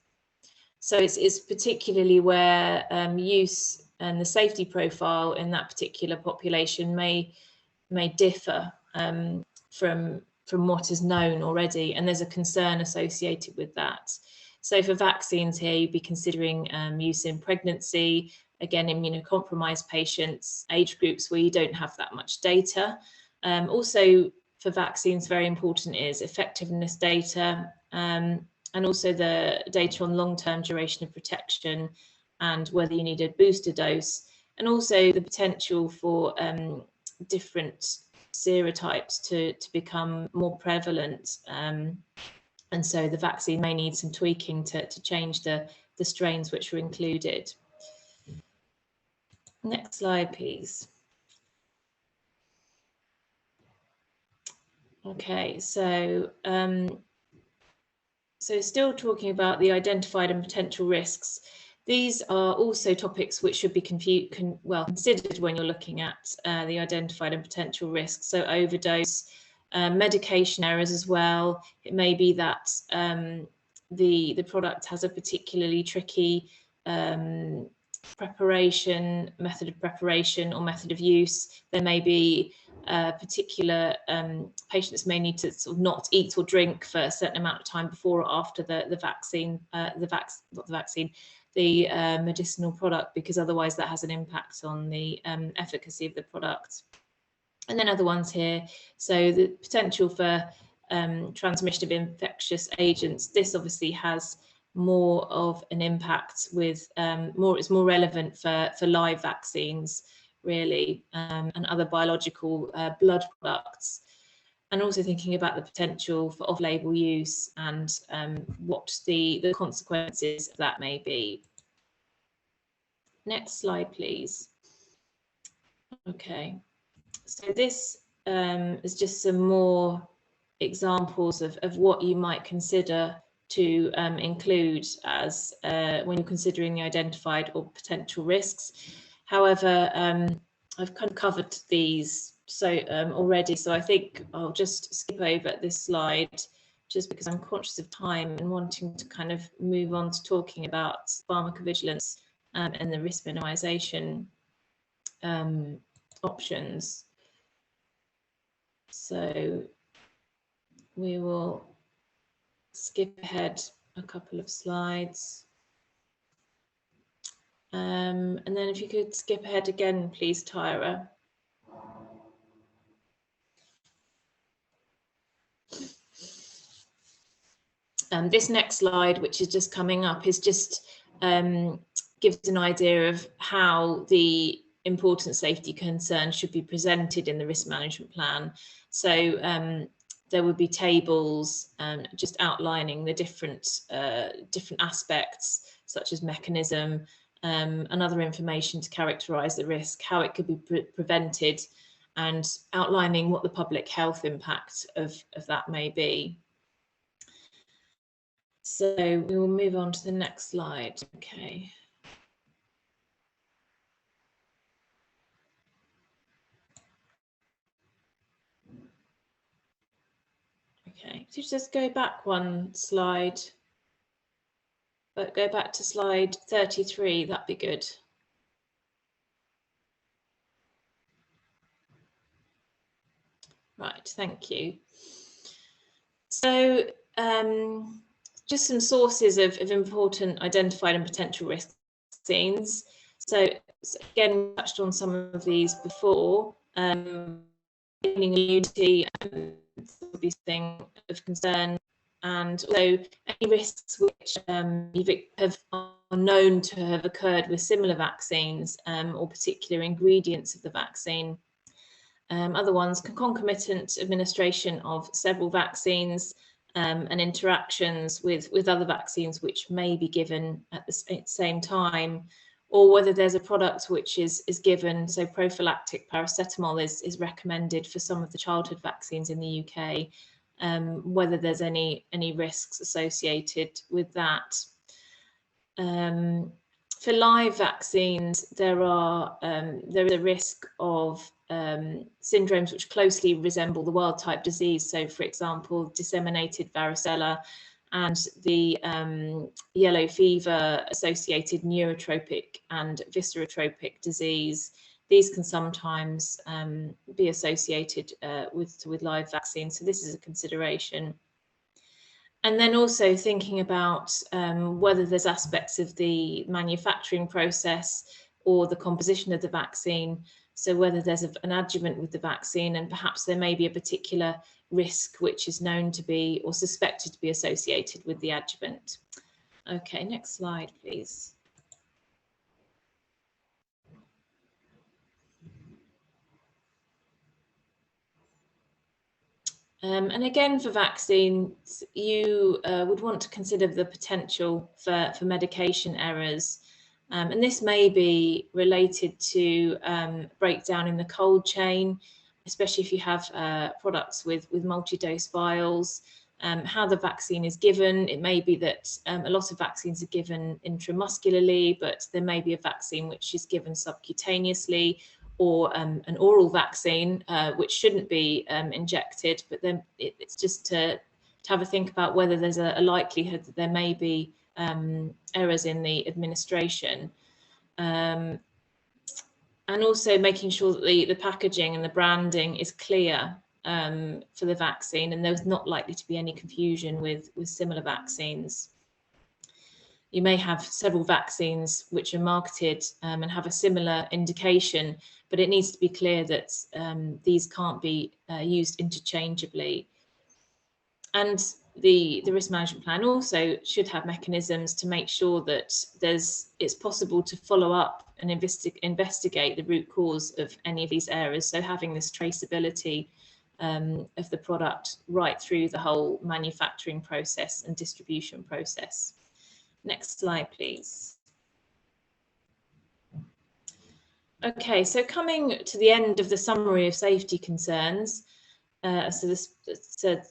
So it's particularly where use and the safety profile in that particular population may differ from what is known already, and there's a concern associated with that. So for vaccines here, you'd be considering use in pregnancy, again, immunocompromised patients, age groups where you don't have that much data. Also for vaccines, very important is effectiveness data, and also the data on long-term duration of protection and whether you need a booster dose, and also the potential for different serotypes to become more prevalent. And so the vaccine may need some tweaking to change the strains which were included. Next slide, please. Okay, so still talking about the identified and potential risks. These are also topics which should be considered when you're looking at the identified and potential risks. So overdose, medication errors as well. It may be that the product has a particularly tricky method of preparation or method of use. There may be particular patients may need to sort of not eat or drink for a certain amount of time before or after the medicinal product, because otherwise that has an impact on the efficacy of the product. And then other ones here, so the potential for transmission of infectious agents. This obviously has more of an impact with it's more relevant for live vaccines really, and other biological blood products, and also thinking about the potential for off-label use and what the consequences of that may be. Next slide, please. Okay, so this is just some more examples of what you might consider to include as when you're considering the identified or potential risks. However, I've kind of covered these already, so I think I'll just skip over this slide just because I'm conscious of time and wanting to kind of move on to talking about pharmacovigilance and the risk minimization options. So we will skip ahead a couple of slides. And then if you could skip ahead again, please, Tyra. This next slide, which is just coming up, is just gives an idea of how the important safety concerns should be presented in the risk management plan. So there would be tables just outlining the different aspects, such as mechanism, and other information to characterise the risk, how it could be prevented, and outlining what the public health impact of that may be. So we will move on to the next slide. Okay. Okay, so just go back one slide. But go back to slide 33, that'd be good. Right, thank you. So just some sources of important identified and potential risk vaccines. So again, we touched on some of these before. Immunity would be something of concern, and also any risks which are known to have occurred with similar vaccines or particular ingredients of the vaccine. Other ones, concomitant administration of several vaccines and interactions with other vaccines which may be given at the same time, or whether there's a product which is given, so prophylactic paracetamol is recommended for some of the childhood vaccines in the UK, whether there's any risks associated with that. For live vaccines, there is a risk of syndromes which closely resemble the wild type disease. So, for example, disseminated varicella and the yellow fever associated neurotropic and viscerotropic disease. These can sometimes be associated with live vaccines. So this is a consideration. And then also thinking about whether there's aspects of the manufacturing process or the composition of the vaccine. So whether there's an adjuvant with the vaccine, and perhaps there may be a particular risk which is known to be or suspected to be associated with the adjuvant. Okay, next slide, please. And again, for vaccines, you would want to consider the potential for medication errors. And this may be related to breakdown in the cold chain, especially if you have products with multi-dose vials, how the vaccine is given. It may be that a lot of vaccines are given intramuscularly, but there may be a vaccine which is given subcutaneously, or an oral vaccine which shouldn't be injected. But then it's just to have a think about whether there's a likelihood that there may be errors in the administration. And also making sure that the packaging and the branding is clear for the vaccine, and there's not likely to be any confusion with similar vaccines. You may have several vaccines which are marketed and have a similar indication, but it needs to be clear that these can't be used interchangeably. And the risk management plan also should have mechanisms to make sure that it's possible to follow up and investigate the root cause of any of these errors. So having this traceability of the product right through the whole manufacturing process and distribution process. Next slide, please. Okay, so coming to the end of the summary of safety concerns, so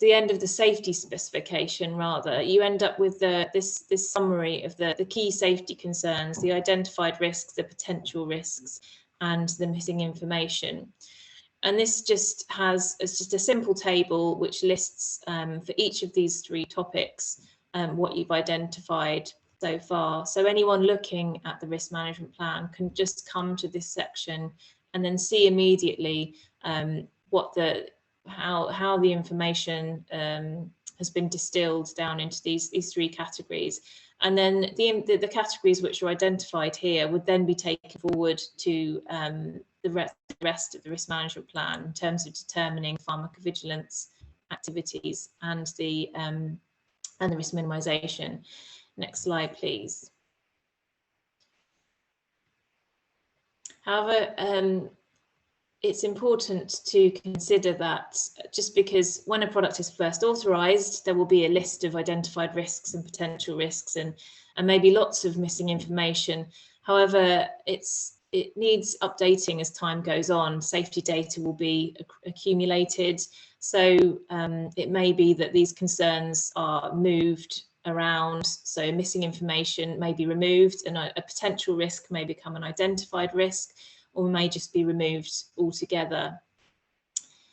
the end of the safety specification, rather, you end up with this summary of the key safety concerns, the identified risks, the potential risks, and the missing information. And this it's just a simple table which lists for each of these three topics what you've identified so far. So anyone looking at the risk management plan can just come to this section and then see immediately how the information has been distilled down into these three categories. And then the categories which are identified here would then be taken forward to the rest of the risk management plan in terms of determining pharmacovigilance activities and the risk minimization. Next slide, please. However, it's important to consider that just because when a product is first authorised, there will be a list of identified risks and potential risks and maybe lots of missing information. However, it needs updating as time goes on. Safety data will be accumulated. So it may be that these concerns are moved around, so missing information may be removed and a potential risk may become an identified risk, or may just be removed altogether.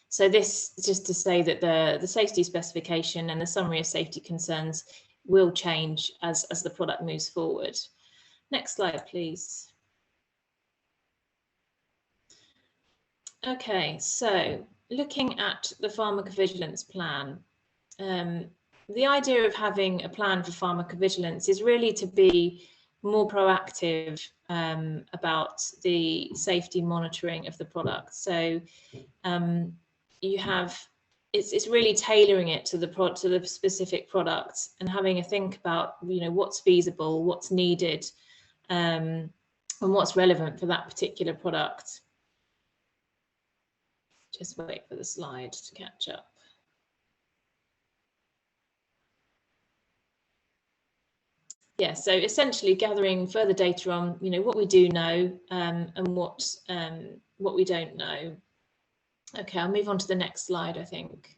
So this is just to say that the safety specification and the summary of safety concerns will change as the product moves forward. Next slide, please. Okay, so looking at the pharmacovigilance plan, the idea of having a plan for pharmacovigilance is really to be more proactive about the safety monitoring of the product. So you have, it's really tailoring it to the specific product and having a think about, you know, what's feasible, what's needed, and what's relevant for that particular product. Just wait for the slide to catch up. Yeah, so essentially gathering further data on, you know, what we do know and what we don't know. Okay, I'll move on to the next slide, I think.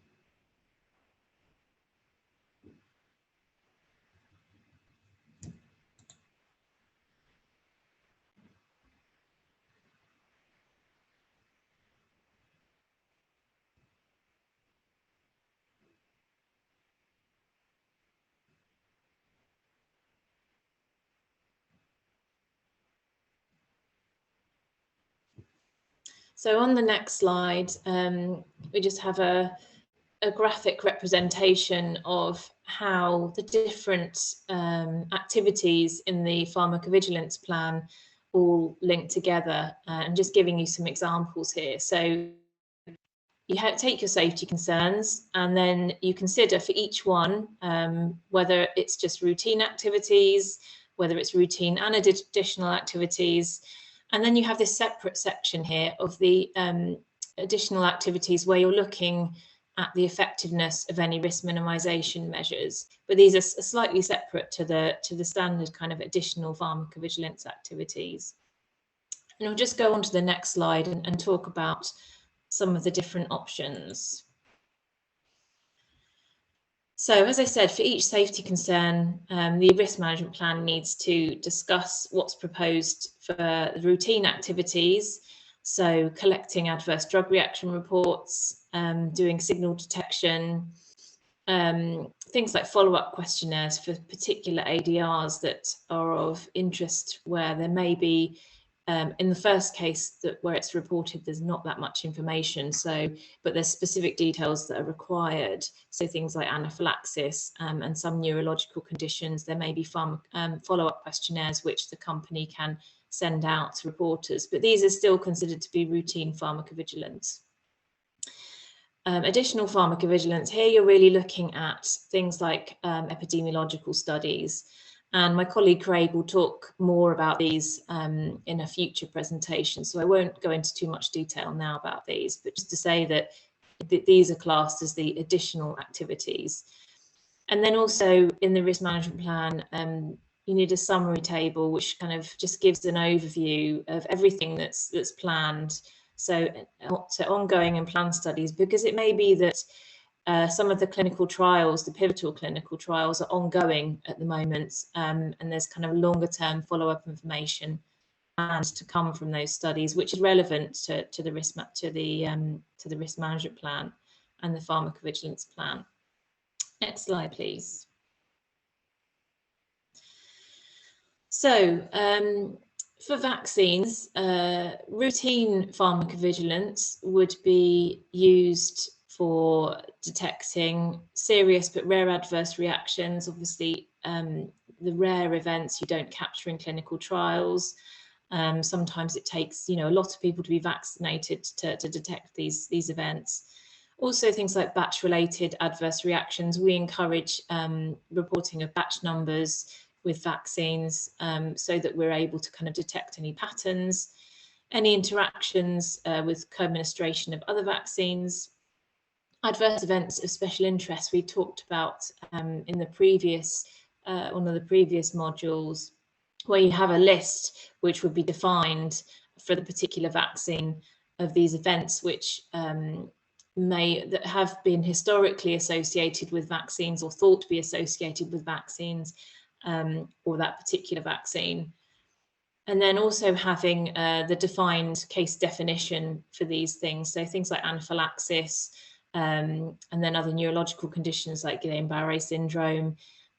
So on the next slide, we just have a graphic representation of how the different activities in the pharmacovigilance plan all link together, and just giving you some examples here. So you take your safety concerns, and then you consider for each one whether it's just routine activities, whether it's routine and additional activities. And then you have this separate section here of the additional activities where you're looking at the effectiveness of any risk minimization measures, but these are slightly separate to the standard kind of additional pharmacovigilance activities. And I'll just go on to the next slide and talk about some of the different options. So as I said, for each safety concern, the risk management plan needs to discuss what's proposed for the routine activities. So collecting adverse drug reaction reports, doing signal detection, things like follow-up questionnaires for particular ADRs that are of interest, where there may be, in the first case where it's reported, there's not that much information. So, but there's specific details that are required. So things like anaphylaxis and some neurological conditions, there may be follow-up questionnaires which the company can send out to reporters, but these are still considered to be routine pharmacovigilance. Additional pharmacovigilance, here you're really looking at things like epidemiological studies. And my colleague Craig will talk more about these in a future presentation, so I won't go into too much detail now about these, but just to say that these are classed as the additional activities. And then also in the risk management plan, you need a summary table which kind of just gives an overview of everything that's planned. So ongoing and planned studies, because it may be that some of the clinical trials, the pivotal clinical trials, are ongoing at the moment, and there's kind of longer term follow-up information and to come from those studies, which is relevant to the risk management plan and the pharmacovigilance plan. Next slide, please. So for vaccines, routine pharmacovigilance would be used for detecting serious but rare adverse reactions. Obviously, the rare events you don't capture in clinical trials. Sometimes it takes, you know, a lot of people to be vaccinated to detect these events. Also, things like batch-related adverse reactions. We encourage reporting of batch numbers with vaccines so that we're able to kind of detect any patterns, any interactions with co-administration of other vaccines. Adverse events of special interest we talked about in the previous one of the previous modules, where you have a list which would be defined for the particular vaccine of these events which that have been historically associated with vaccines or thought to be associated with vaccines or that particular vaccine. And then also having the defined case definition for these things. So things like anaphylaxis, and then other neurological conditions like Guillain-Barré syndrome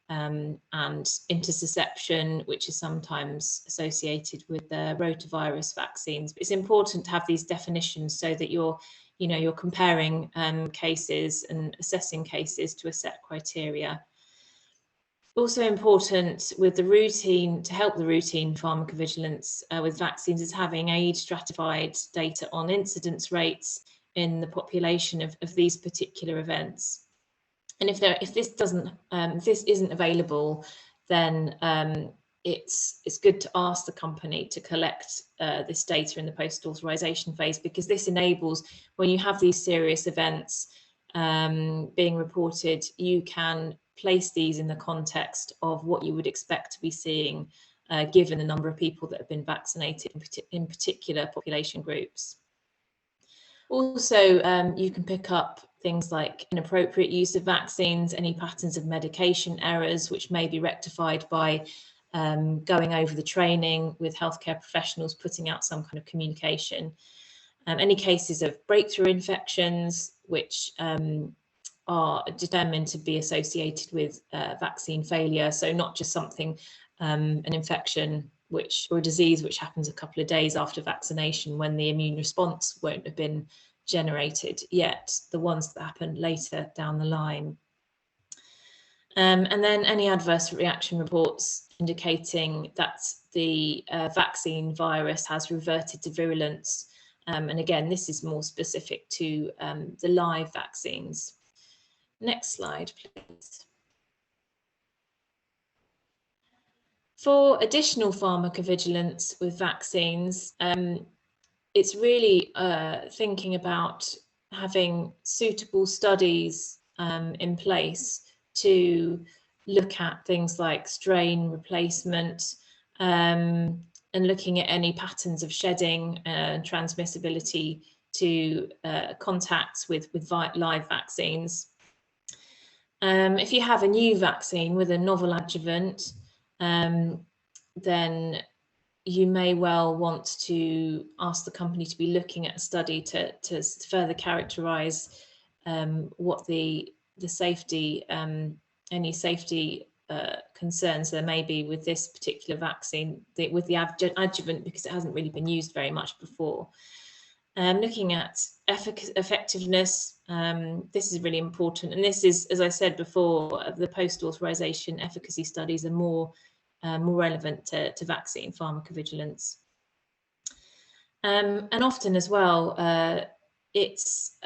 and intussusception, which is sometimes associated with the rotavirus vaccines. But it's important to have these definitions so that you're you're comparing cases and assessing cases to a set criteria. Also important with the routine, to help the routine pharmacovigilance with vaccines, is having age stratified data on incidence rates in the population of these particular events. And if this isn't available, then it's good to ask the company to collect this data in the post-authorisation phase, because this enables, when you have these serious events being reported, you can place these in the context of what you would expect to be seeing given the number of people that have been vaccinated in particular population groups. Also, you can pick up things like inappropriate use of vaccines, any patterns of medication errors, which may be rectified by going over the training with healthcare professionals, putting out some kind of communication. Any cases of breakthrough infections, which are determined to be associated with vaccine failure. So not just something, an infection or a disease which happens a couple of days after vaccination when the immune response won't have been generated yet, the ones that happen later down the line. And then any adverse reaction reports indicating that the vaccine virus has reverted to virulence. And again, this is more specific to the live vaccines. Next slide, please. For additional pharmacovigilance with vaccines, it's really thinking about having suitable studies in place to look at things like strain replacement and looking at any patterns of shedding and transmissibility to contacts with live vaccines. If you have a new vaccine with a novel adjuvant, then you may well want to ask the company to be looking at a study to further characterize what the safety, any safety concerns there may be with this particular vaccine, with the adjuvant, because it hasn't really been used very much before. Looking at effectiveness, this is really important, and this is, as I said before, the post-authorization efficacy studies are more relevant to vaccine pharmacovigilance. And often as well, it's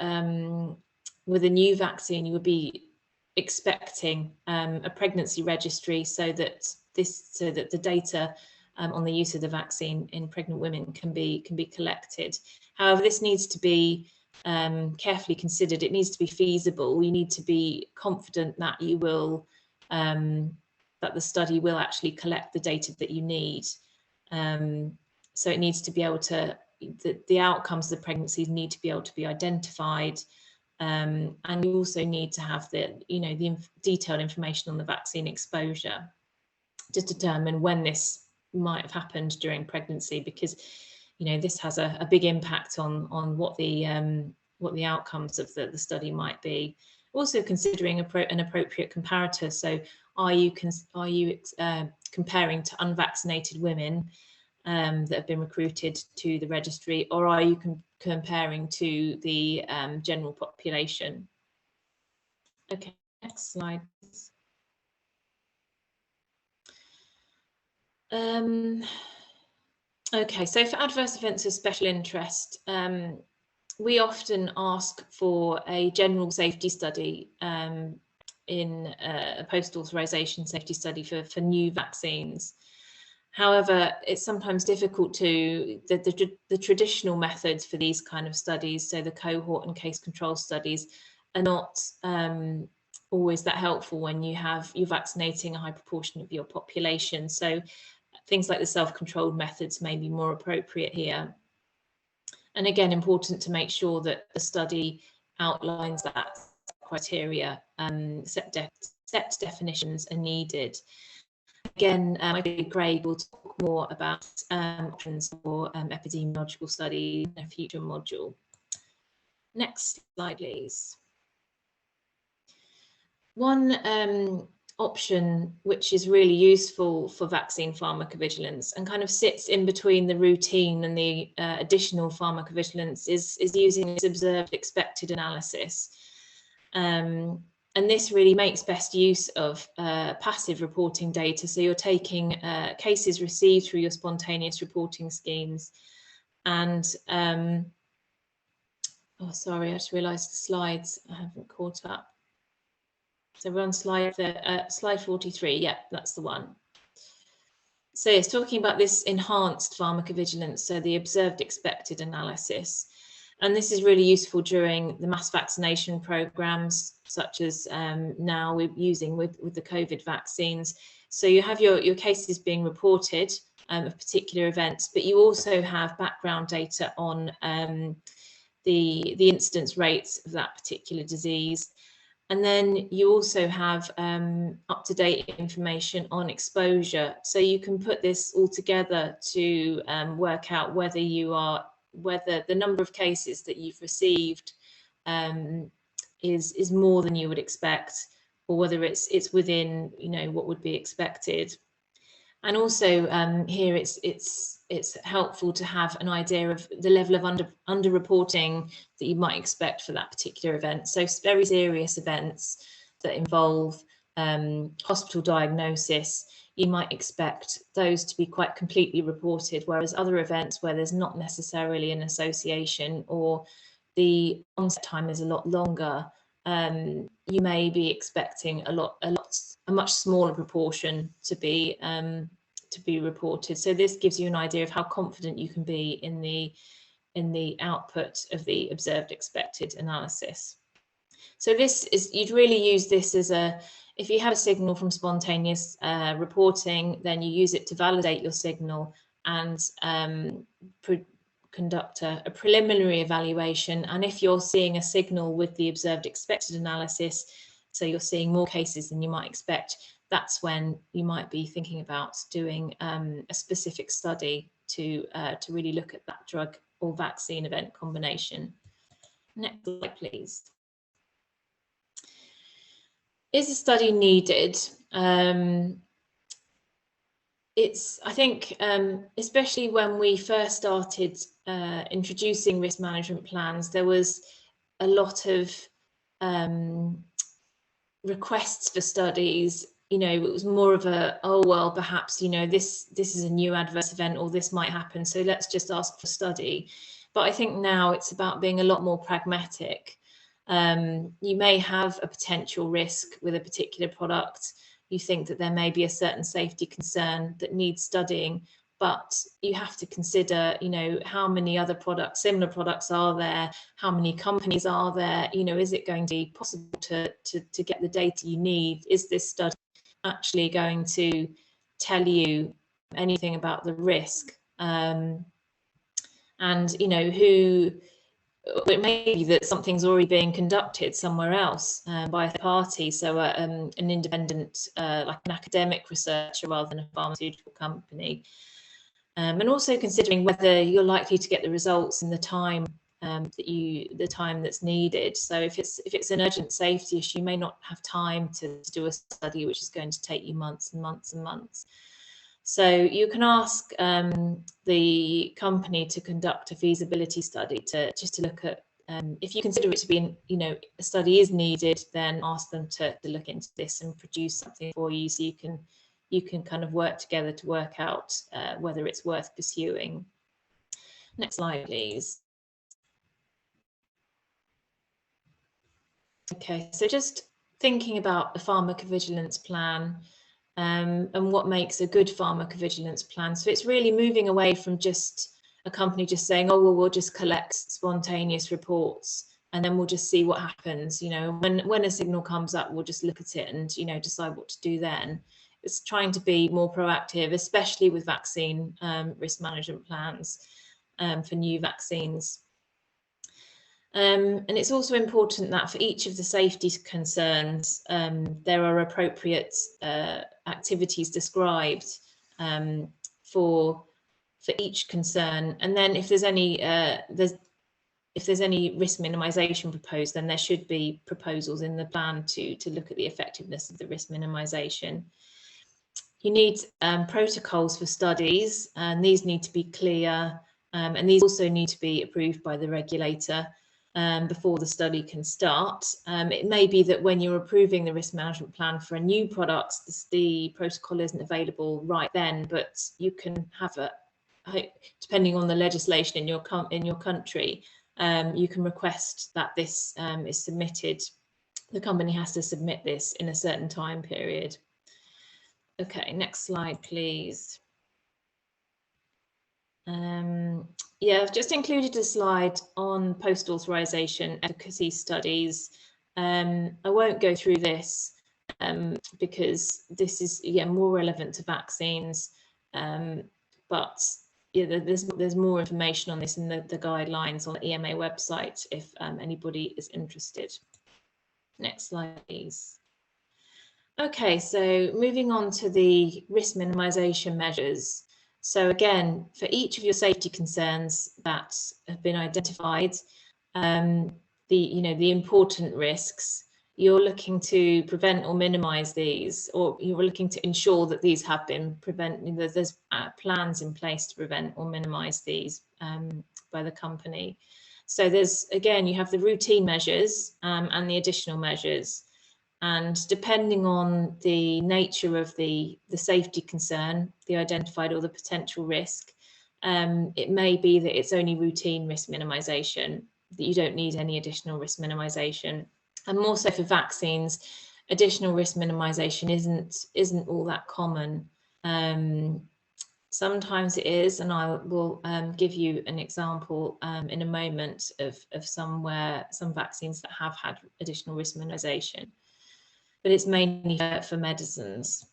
with a new vaccine, you would be expecting a pregnancy registry so that the data on the use of the vaccine in pregnant women can be collected. However, this needs to be carefully considered. It needs to be feasible. You need to be confident that you will that the study will actually collect the data that you need. So it needs to be able to, the outcomes of the pregnancies need to be able to be identified. And you also need to have the detailed information on the vaccine exposure to determine when this might have happened during pregnancy, because this has a big impact on what the outcomes of the study might be. Also considering an appropriate comparator. So are you comparing to unvaccinated women that have been recruited to the registry, or are you comparing to the general population? Okay, next slide. Okay, so for adverse events of special interest, we often ask for a general safety study in a post-authorization safety study for new vaccines. However, it's sometimes difficult to, the traditional methods for these kind of studies, so the cohort and case control studies, are not always that helpful when you're vaccinating a high proportion of your population. So things like the self-controlled methods may be more appropriate here. And again, important to make sure that the study outlines that criteria, set definitions are needed. Again, my colleague Craig will talk more about options for epidemiological study in a future module. Next slide, please. One option which is really useful for vaccine pharmacovigilance and kind of sits in between the routine and the additional pharmacovigilance is using this observed expected analysis. And this really makes best use of passive reporting data. So you're taking cases received through your spontaneous reporting schemes. And, oh, sorry, I just realised the slides I haven't caught up. So we're on slide 43. Yeah, that's the one. So it's talking about this enhanced pharmacovigilance, so the observed expected analysis. And this is really useful during the mass vaccination programs, such as now we're using with the COVID vaccines. So you have your cases being reported of particular events, but you also have background data on the incidence rates of that particular disease. And then you also have up-to-date information on exposure. So you can put this all together to work out whether the number of cases that you've received is more than you would expect, or whether it's within, you know, what would be expected. And also here it's helpful to have an idea of the level of underreporting that you might expect for that particular event. So very serious events that involve hospital diagnosis, you might expect those to be quite completely reported, whereas other events where there's not necessarily an association or the onset time is a lot longer, you may be expecting a much smaller proportion to be reported. So this gives you an idea of how confident you can be in the output of the observed expected analysis. So this is, you'd really use this as if you have a signal from spontaneous reporting, then you use it to validate your signal and conduct a preliminary evaluation. And if you're seeing a signal with the observed expected analysis, so you're seeing more cases than you might expect, that's when you might be thinking about doing a specific study to really look at that drug or vaccine event combination. Next slide, please. Is a study needed? I think, especially when we first started introducing risk management plans, there was a lot of requests for studies. You know, it was more of a, oh, well, perhaps, you know, this is a new adverse event, or this might happen, so let's just ask for study. But I think now it's about being a lot more pragmatic. You may have a potential risk with a particular product. You think that there may be a certain safety concern that needs studying, but you have to consider, you know, how many other products, similar products are there? How many companies are there? You know, is it going to be possible to get the data you need? Is this study actually going to tell you anything about the risk? And, you know, it may be that something's already being conducted somewhere else by a third party, so an independent, like an academic researcher rather than a pharmaceutical company. And also considering whether you're likely to get the results in the time that's needed. So if it's an urgent safety issue, you may not have time to do a study which is going to take you months and months and months. So you can ask the company to conduct a feasibility study just to look at, if you consider it to be, you know, a study is needed, then ask them to look into this and produce something for you, so you can kind of work together to work out whether it's worth pursuing. Next slide, please. Okay, so just thinking about the pharmacovigilance plan. And what makes a good pharmacovigilance plan. So it's really moving away from just a company just saying, oh, well, we'll just collect spontaneous reports and then we'll just see what happens. You know, when a signal comes up, we'll just look at it and, you know, decide what to do then. It's trying to be more proactive, especially with vaccine risk management plans for new vaccines. And it's also important that for each of the safety concerns, there are appropriate activities described for each concern. And then if there's any, if there's any risk minimisation proposed, then there should be proposals in the plan to look at the effectiveness of the risk minimisation. You need protocols for studies, and these need to be clear, and these also need to be approved by the regulator before the study can start. It may be that when you're approving the risk management plan for a new product, the protocol isn't available right then, but you can have a, depending on the legislation in your country, you can request that this is submitted. The company has to submit this in a certain time period. Okay, next slide, please. Yeah, I've just included a slide on post-authorisation efficacy studies. I won't go through this because this is more relevant to vaccines, but yeah, there's more information on this in the guidelines on the EMA website if anybody is interested. Next slide, please. Okay, so moving on to the risk minimisation measures. So again, for each of your safety concerns that have been identified, the important risks, you're looking to prevent or minimise these, or you're looking to ensure that these have been prevented. There's plans in place to prevent or minimise these by the company. So there's, again, you have the routine measures and the additional measures. And depending on the nature of the safety concern, the identified or the potential risk, it may be that it's only routine risk minimisation, that you don't need any additional risk minimisation. And more so for vaccines, additional risk minimisation isn't all that common. Sometimes it is, and I will give you an example in a moment of some vaccines that have had additional risk minimisation. But it's mainly for medicines,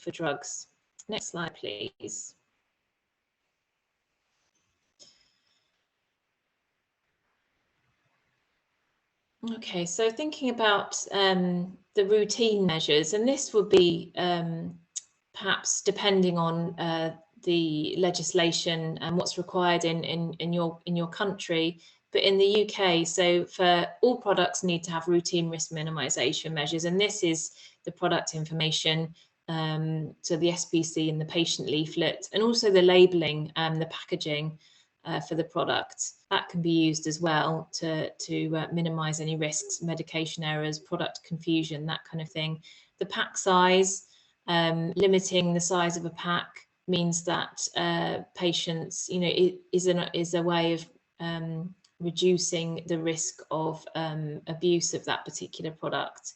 for drugs. Next slide, please. Okay, so thinking about the routine measures, and this would be perhaps depending on the legislation and what's required in your country. But in the UK, so for all products need to have routine risk minimisation measures, and this is the product information, so the SPC and the patient leaflet, and also the labelling and the packaging for the product. That can be used as well to minimise any risks, medication errors, product confusion, that kind of thing. The pack size, limiting the size of a pack means that patients, it is a way of reducing the risk of abuse of that particular product.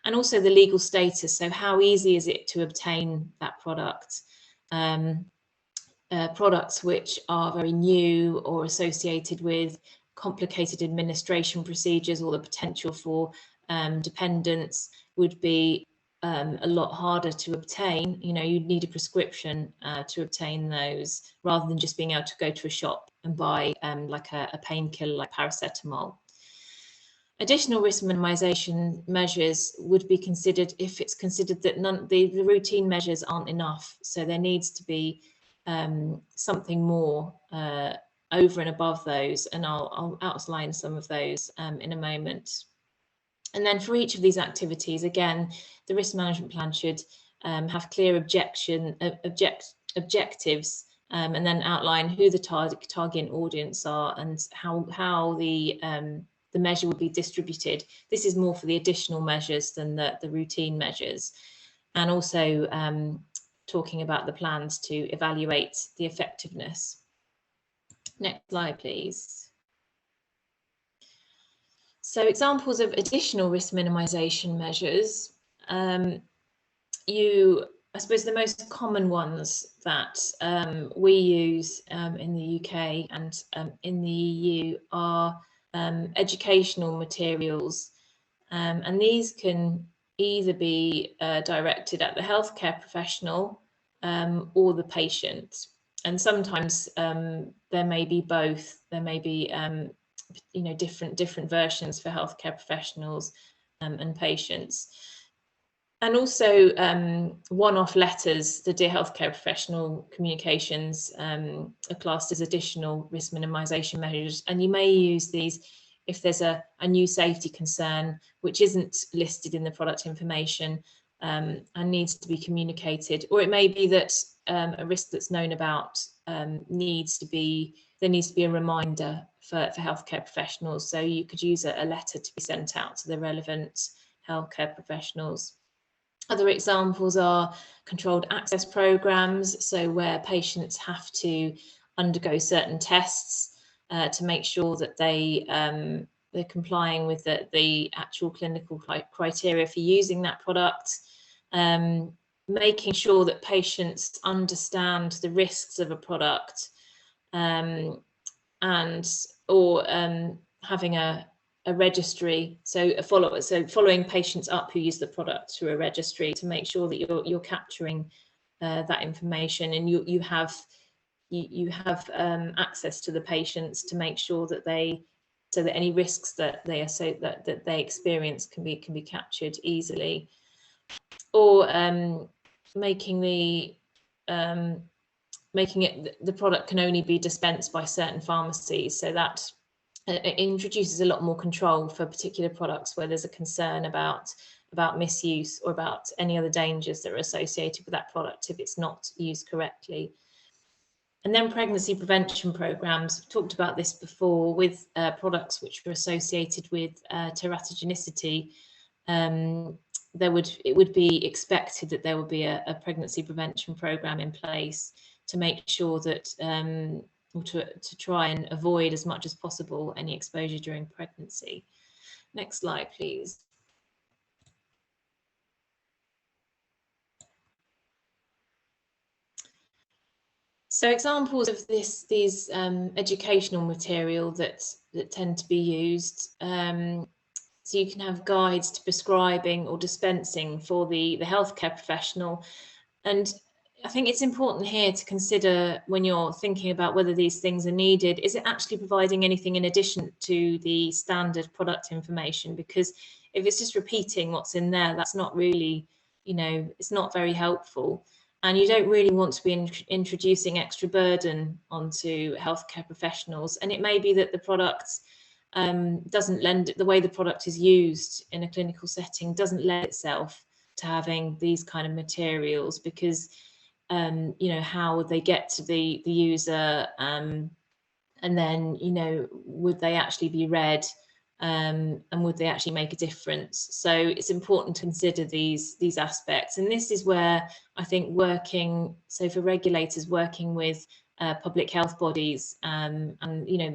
And also the legal status, so how easy is it to obtain that product? Products which are very new or associated with complicated administration procedures or the potential for dependence would be a lot harder to obtain. You'd need a prescription to obtain those, rather than just being able to go to a shop and buy like a painkiller like paracetamol. Additional risk minimisation measures would be considered if it's considered that the routine measures aren't enough. So there needs to be something more over and above those, and I'll outline some of those in a moment. And then for each of these activities, again, the risk management plan should have clear objectives, and then outline who the target audience are and how the measure will be distributed. This is more for the additional measures than the routine measures, and also talking about the plans to evaluate the effectiveness. Next slide, please. So examples of additional risk minimisation measures, I suppose the most common ones that we use in the UK and in the EU are educational materials, and these can either be directed at the healthcare professional or the patient, and sometimes there may be both. There may be different versions for healthcare professionals and patients. And also one-off letters, the Dear Healthcare Professional communications are classed as additional risk minimisation measures, and you may use these if there's a new safety concern which isn't listed in the product information and needs to be communicated, or it may be that a risk that's known about needs to be a reminder for healthcare professionals. So you could use a letter to be sent out to the relevant healthcare professionals. Other examples are controlled access programs, so where patients have to undergo certain tests to make sure that they're complying with the actual clinical criteria for using that product. Making sure that patients understand the risks of a product, and having a registry, so following patients up who use the product through a registry to make sure that you're capturing that information, and you have access to the patients to make sure that any risks that they experience can be captured easily, or making it the product can only be dispensed by certain pharmacies, so that it introduces a lot more control for particular products where there's a concern about misuse or about any other dangers that are associated with that product if it's not used correctly. And then pregnancy prevention programs. We've talked about this before with products which are associated with teratogenicity. It would be expected that there would be a pregnancy prevention program in place to make sure that to try and avoid as much as possible any exposure during pregnancy. Next slide, please. So examples of these educational material that tend to be used. So you can have guides to prescribing or dispensing for the healthcare professional. And I think it's important here to consider, when you're thinking about whether these things are needed, is it actually providing anything in addition to the standard product information? Because if it's just repeating what's in there, that's not really, it's not very helpful. And you don't really want to be introducing extra burden onto healthcare professionals. And it may be that the product doesn't lend, the way the product is used in a clinical setting doesn't lend itself to having these kind of materials, because how would they get to the user, and then would they actually be read, and would they actually make a difference? So it's important to consider these aspects, and this is where I think for regulators working with public health bodies, and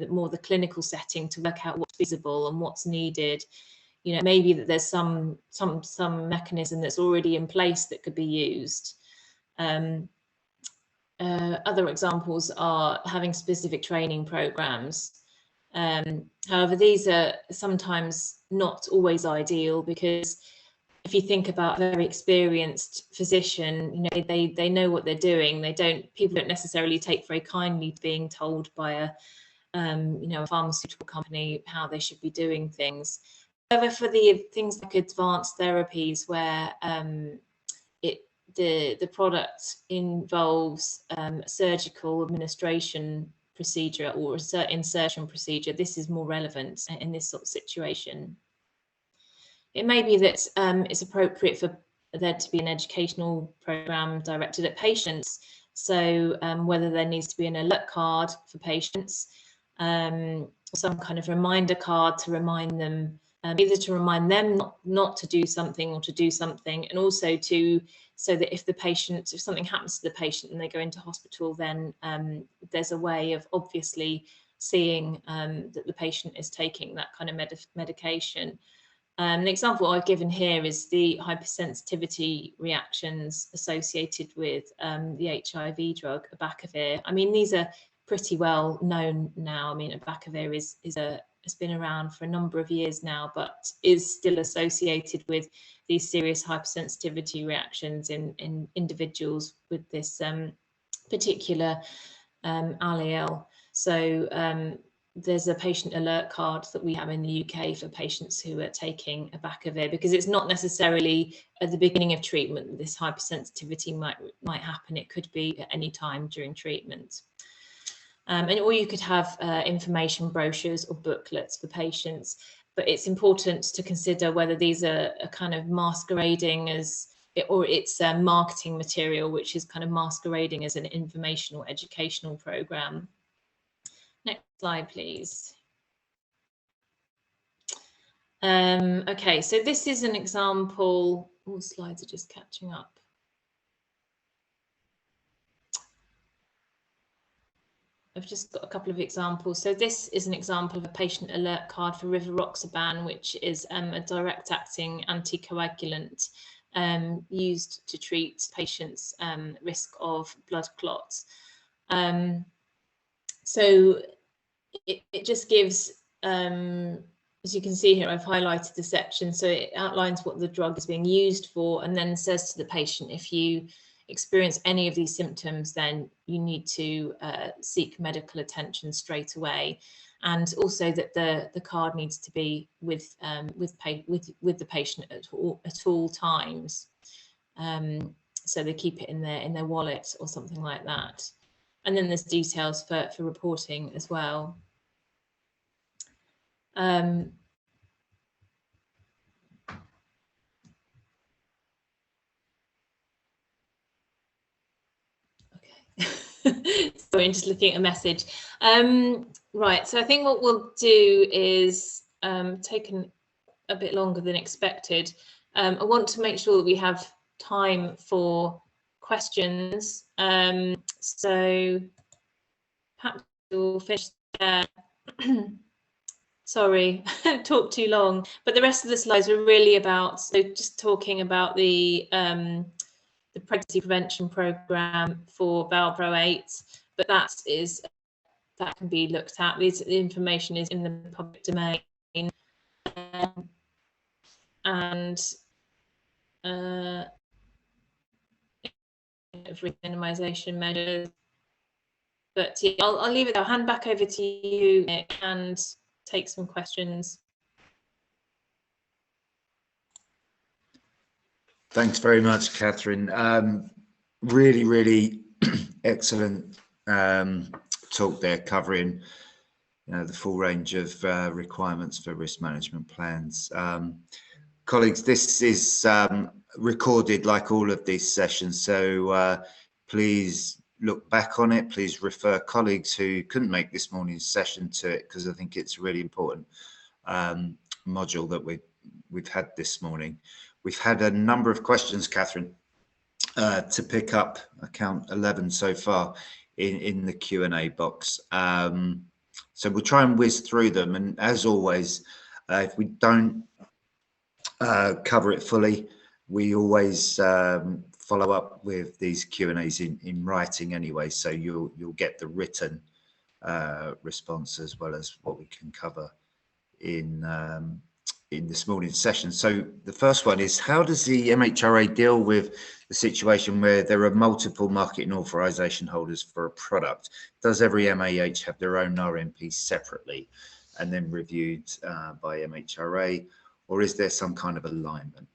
more the clinical setting to work out what's feasible and what's needed. Maybe that there's some mechanism that's already in place that could be used. Other examples are having specific training programs. However, these are sometimes not always ideal, because if you think about a very experienced physician, they know what they're doing. People don't necessarily take very kindly to being told by a pharmaceutical company how they should be doing things. However, for the things like advanced therapies where the product involves surgical administration procedure or insertion procedure, this is more relevant in this sort of situation. It may be that it's appropriate for there to be an educational program directed at patients. So whether there needs to be an alert card for patients, some kind of reminder card to remind them, either to remind them not to do something or to do something, and also so that if something happens to the patient and they go into hospital, then there's a way of obviously seeing that the patient is taking that kind of medication. An example I've given here is the hypersensitivity reactions associated with the HIV drug abacavir. I mean, these are pretty well known now. I mean, abacavir has been around for a number of years now, but is still associated with these serious hypersensitivity reactions in individuals with this particular allele. So there's a patient alert card that we have in the UK for patients who are taking abacavir, because it's not necessarily at the beginning of treatment this hypersensitivity might happen. It could be at any time during treatment. Or you could have information brochures or booklets for patients, but it's important to consider whether these are kind of masquerading as, or it's a marketing material which is kind of masquerading as an informational educational program. Next slide, please. Okay, so this is an example. All the slides are just catching up. I've just got a couple of examples. So this is an example of a patient alert card for rivaroxaban, which is a direct-acting anticoagulant used to treat patients' risk of blood clots. So it just gives, as you can see here, I've highlighted the section, so it outlines what the drug is being used for, and then says to the patient, if you experience any of these symptoms, then you need to seek medical attention straight away, and also that the card needs to be with the patient at all times, so they keep it in their wallet or something like that. And then there's details for reporting as well. Sorry, I'm just looking at a message. Right, so I think what we'll do is taken a bit longer than expected. I want to make sure that we have time for questions. So perhaps we'll finish there. Sorry, talked too long, but the rest of the slides are really about, so just talking about the pregnancy prevention program for Valpro 8, but that can be looked at. The information is in the public domain, and minimization measures. But yeah, I'll leave it. I'll hand back over to you, Nick, and take some questions. Thanks very much, Catherine. Really, really excellent talk there, covering the full range of requirements for risk management plans. Colleagues, this is recorded like all of these sessions, so please look back on it. Please refer colleagues who couldn't make this morning's session to it, because I think it's a really important module that we've had this morning. We've had a number of questions, Catherine, to pick up. I count 11 so far in the Q&A box. So we'll try and whiz through them. And as always, if we don't cover it fully, we always follow up with these Q&As in writing anyway. So you'll get the written response as well as what we can cover in this morning's session. So the first one is, how does the MHRA deal with the situation where there are multiple marketing authorization holders for a product? Does every MAH have their own RMP separately and then reviewed by MHRA, or is there some kind of alignment?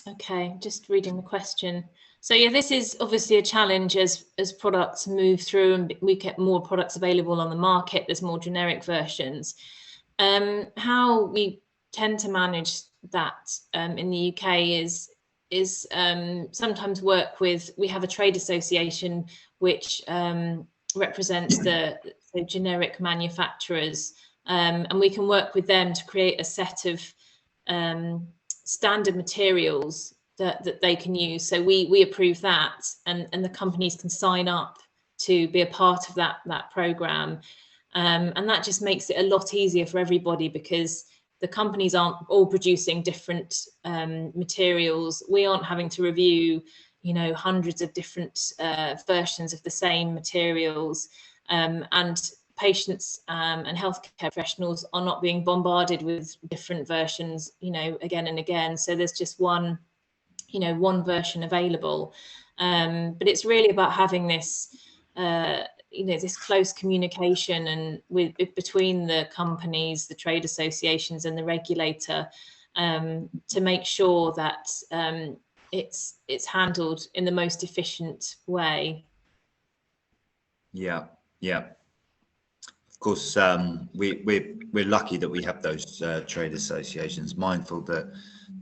Okay, just reading the question. So yeah, this is obviously a challenge as products move through and we get more products available on the market. There's more generic versions. How we tend to manage that in the UK is sometimes work with, we have a trade association which represents the generic manufacturers, and we can work with them to create a set of standard materials that they can use. So we approve that, and the companies can sign up to be a part of that program, and that just makes it a lot easier for everybody, because the companies aren't all producing different materials. We aren't having to review hundreds of different versions of the same materials, and patients and healthcare professionals are not being bombarded with different versions again and again. So there's just one version available, but it's really about having this you know, this close communication and between the companies, the trade associations, and the regulator, to make sure that it's handled in the most efficient way. Yeah, yeah. Of course, we're lucky that we have those trade associations. Mindful that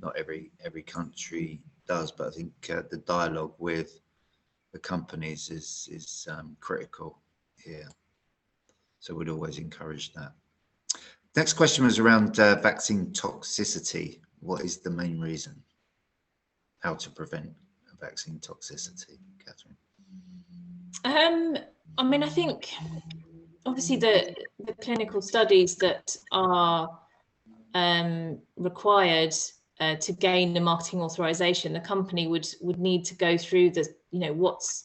not every country does, but I think the dialogue with the companies is critical here. So we'd always encourage that. Next question was around vaccine toxicity. What is the main reason? How to prevent vaccine toxicity, Catherine? I mean, I think obviously the clinical studies that are required to gain the marketing authorization, the company would need to go through the, you know, what's,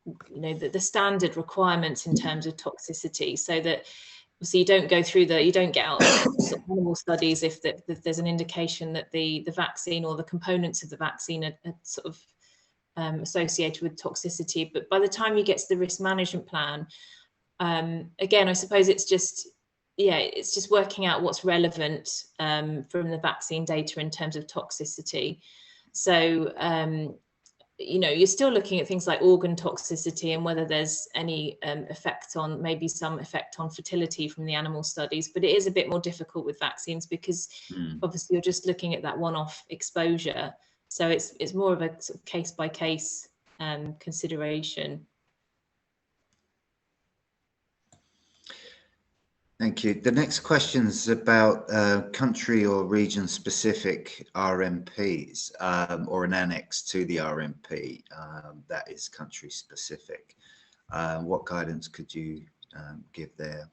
you know, the standard requirements in terms of toxicity, so that obviously you don't go through you don't get out sort of animal studies if there's an indication that the vaccine or the components of the vaccine are sort of associated with toxicity. But by the time you get to the risk management plan, again, I suppose it's just, yeah, it's just working out what's relevant from the vaccine data in terms of toxicity. So, you know, you're still looking at things like organ toxicity and whether there's any effect on, maybe some effect on fertility from the animal studies, but it is a bit more difficult with vaccines because obviously you're just looking at that one-off exposure. So it's more of a sort of case-by-case consideration. Thank you. The next question is about country or region specific RMPs or an annex to the RMP that is country specific. What guidance could you give there?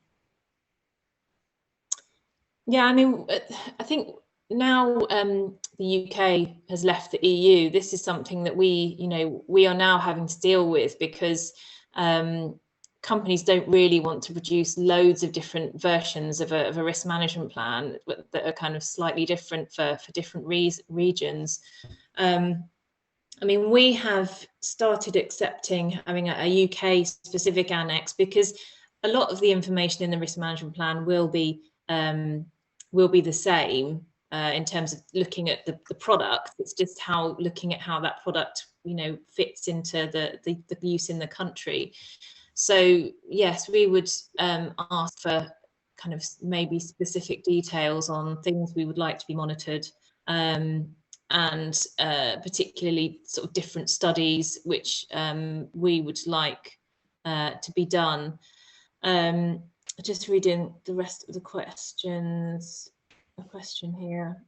Yeah, I mean, I think now the UK has left the EU, this is something that we are now having to deal with because companies don't really want to produce loads of different versions of a risk management plan that are kind of slightly different for different regions. I mean, we have started accepting having a UK specific annex because a lot of the information in the risk management plan will be the same in terms of looking at the product. It's just looking at how that product, you know, fits into the use in the country. So yes, we would ask for kind of maybe specific details on things we would like to be monitored, and particularly sort of different studies which we would like to be done. Just reading the rest of the questions. A question here.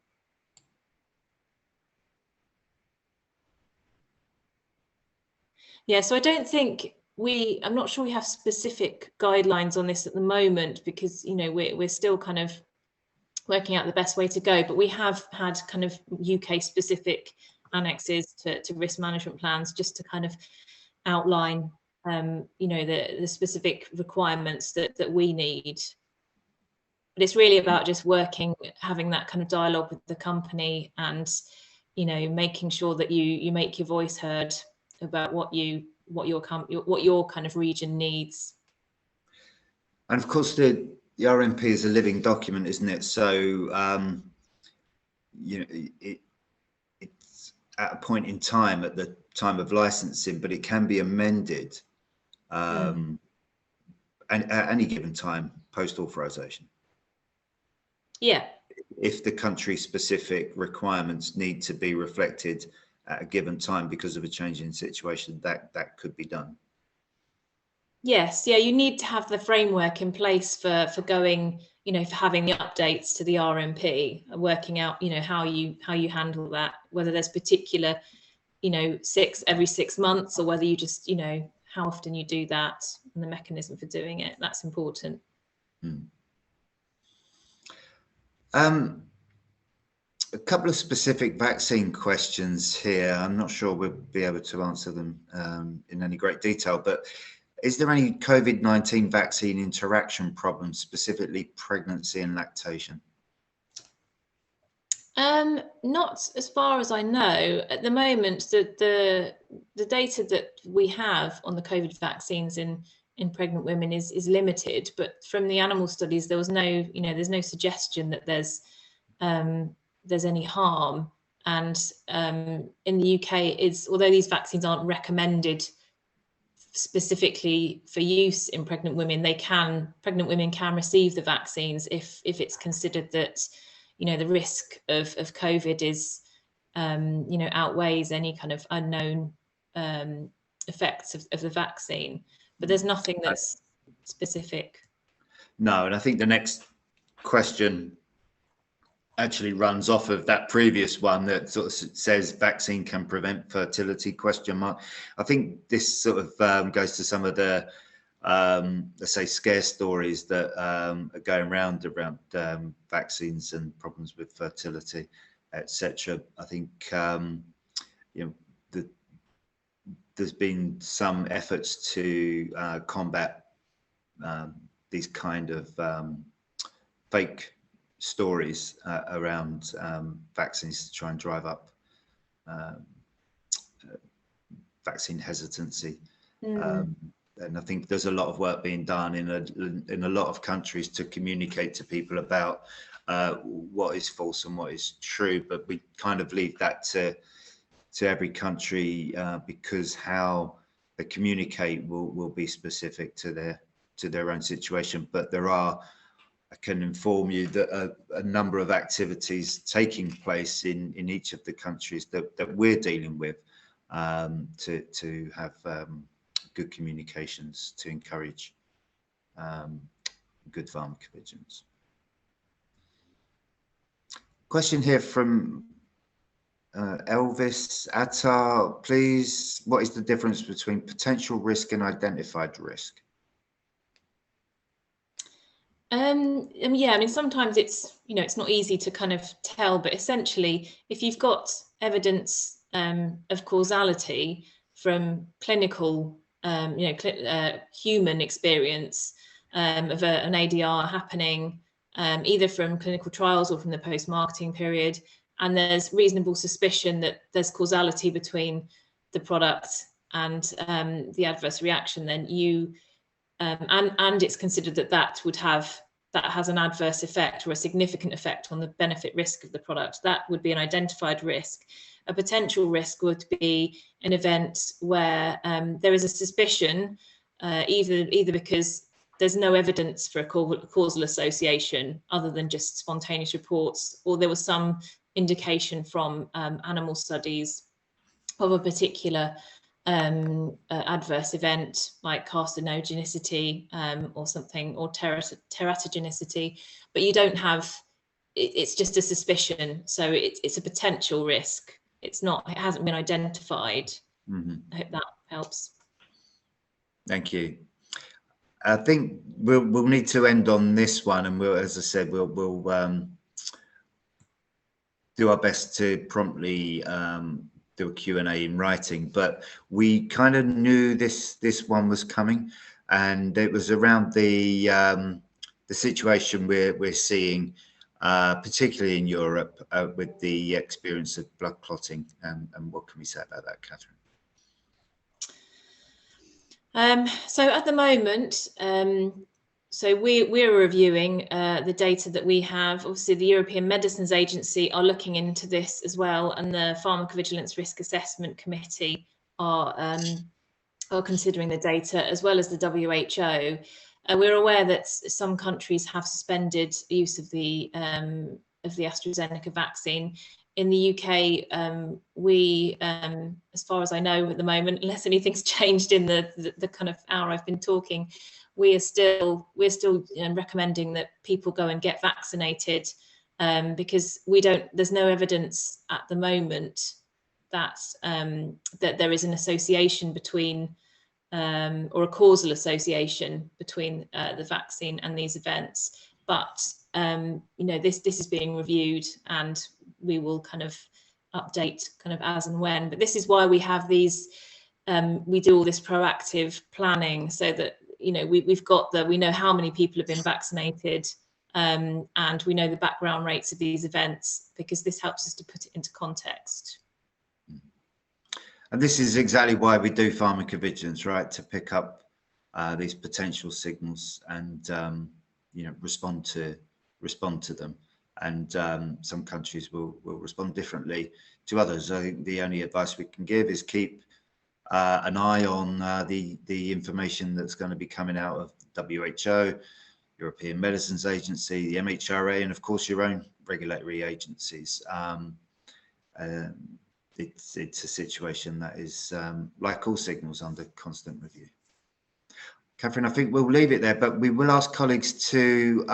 Yeah, so I don't think I'm not sure we have specific guidelines on this at the moment because, you know, we're still kind of working out the best way to go, but we have had kind of UK specific annexes to risk management plans just to kind of outline, you know, the specific requirements that we need. But it's really about just having that kind of dialogue with the company and, you know, making sure that you make your voice heard about what your kind of region needs. And of course, the RMP is a living document, isn't it? So, you know, it's at a point in time, at the time of licensing, but it can be amended and at any given time post-authorisation. Yeah. If the country-specific requirements need to be reflected at a given time because of a change in situation, that could be done. Yes, yeah, you need to have the framework in place for going, you know, for having the updates to the RMP, working out, you know, how you handle that, whether there's particular, you know, every 6 months, or whether you just, you know, how often you do that and the mechanism for doing it. That's important. A couple of specific vaccine questions here. I'm not sure we'll be able to answer them in any great detail, but is there any COVID-19 vaccine interaction problems, specifically pregnancy and lactation? Not as far as I know. At the moment, the data that we have on the COVID vaccines in pregnant women is limited. But from the animal studies, there was no, there's no suggestion that there's any harm. And in the UK, although these vaccines aren't recommended specifically for use in pregnant women, pregnant women can receive the vaccines if it's considered that the risk of COVID is outweighs any kind of unknown effects of the vaccine. But there's nothing that's specific. No, and I think the next question actually runs off of that previous one that sort of says vaccine can prevent fertility ? I think this sort of goes to some of the let's say scare stories that are going around vaccines and problems with fertility, etc. I think there's been some efforts to combat these kind of fake stories around vaccines to try and drive up vaccine hesitancy. And I think there's a lot of work being done in a lot of countries to communicate to people about what is false and what is true, but we kind of leave that to every country because how they communicate will be specific to their own situation. But I can inform you that a number of activities taking place in each of the countries that we're dealing with to have good communications to encourage good pharmacovigilance. Question here from Elvis Attar, please. What is the difference between potential risk and identified risk? Yeah, I mean, sometimes it's not easy to kind of tell, but essentially, if you've got evidence of causality from clinical, human experience of an ADR happening, either from clinical trials or from the post-marketing period, and there's reasonable suspicion that there's causality between the product and the adverse reaction, then and it's considered that has an adverse effect or a significant effect on the benefit risk of the product, that would be an identified risk. A potential risk would be an event where there is a suspicion, either because there's no evidence for a causal association other than just spontaneous reports, or there was some indication from animal studies of a particular adverse event like carcinogenicity or something, or teratogenicity, but you don't have, it's just a suspicion, so it's a potential risk. It hasn't been identified. I hope that helps. Thank you. I think we'll need to end on this one, and as I said, we'll do our best to promptly do a Q&A in writing, but we kind of knew this one was coming, and it was around the situation we're seeing, particularly in Europe, with the experience of blood clotting, and what can we say about that, Catherine? So at the moment, we're reviewing the data that we have. Obviously, the European Medicines Agency are looking into this as well, and the Pharmacovigilance Risk Assessment Committee are considering the data, as well as the WHO. We're aware that some countries have suspended use of the AstraZeneca vaccine. In the UK, we, as far as I know at the moment, unless anything's changed in the kind of hour I've been talking, we're still recommending that people go and get vaccinated, because there's no evidence at the moment that there is an association between or a causal association between the vaccine and these events. But this is being reviewed, and we will kind of update kind of as and when. But this is why we have these, we do all this proactive planning, so that we know how many people have been vaccinated, and we know the background rates of these events, because this helps us to put it into context. And this is exactly why we do pharmacovigilance, right? To pick up these potential signals and you know, respond to them. And some countries will respond differently to others. I think the only advice we can give is keep an eye on the information that's going to be coming out of WHO, European Medicines Agency, the MHRA, and of course your own regulatory agencies. It's a situation that is, like all signals, under constant review. Catherine, I think we'll leave it there, but we will ask colleagues to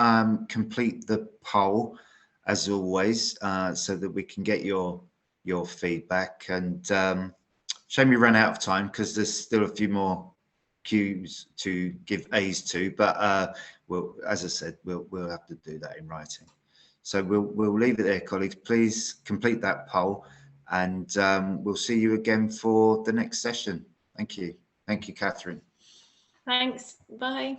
complete the poll, as always, so that we can get your feedback. And shame we ran out of time, because there's still a few more Qs to give As to, but we'll, as I said, we'll have to do that in writing. So we'll leave it there, colleagues. Please complete that poll, and we'll see you again for the next session. Thank you. Thank you, Catherine. Thanks. Bye.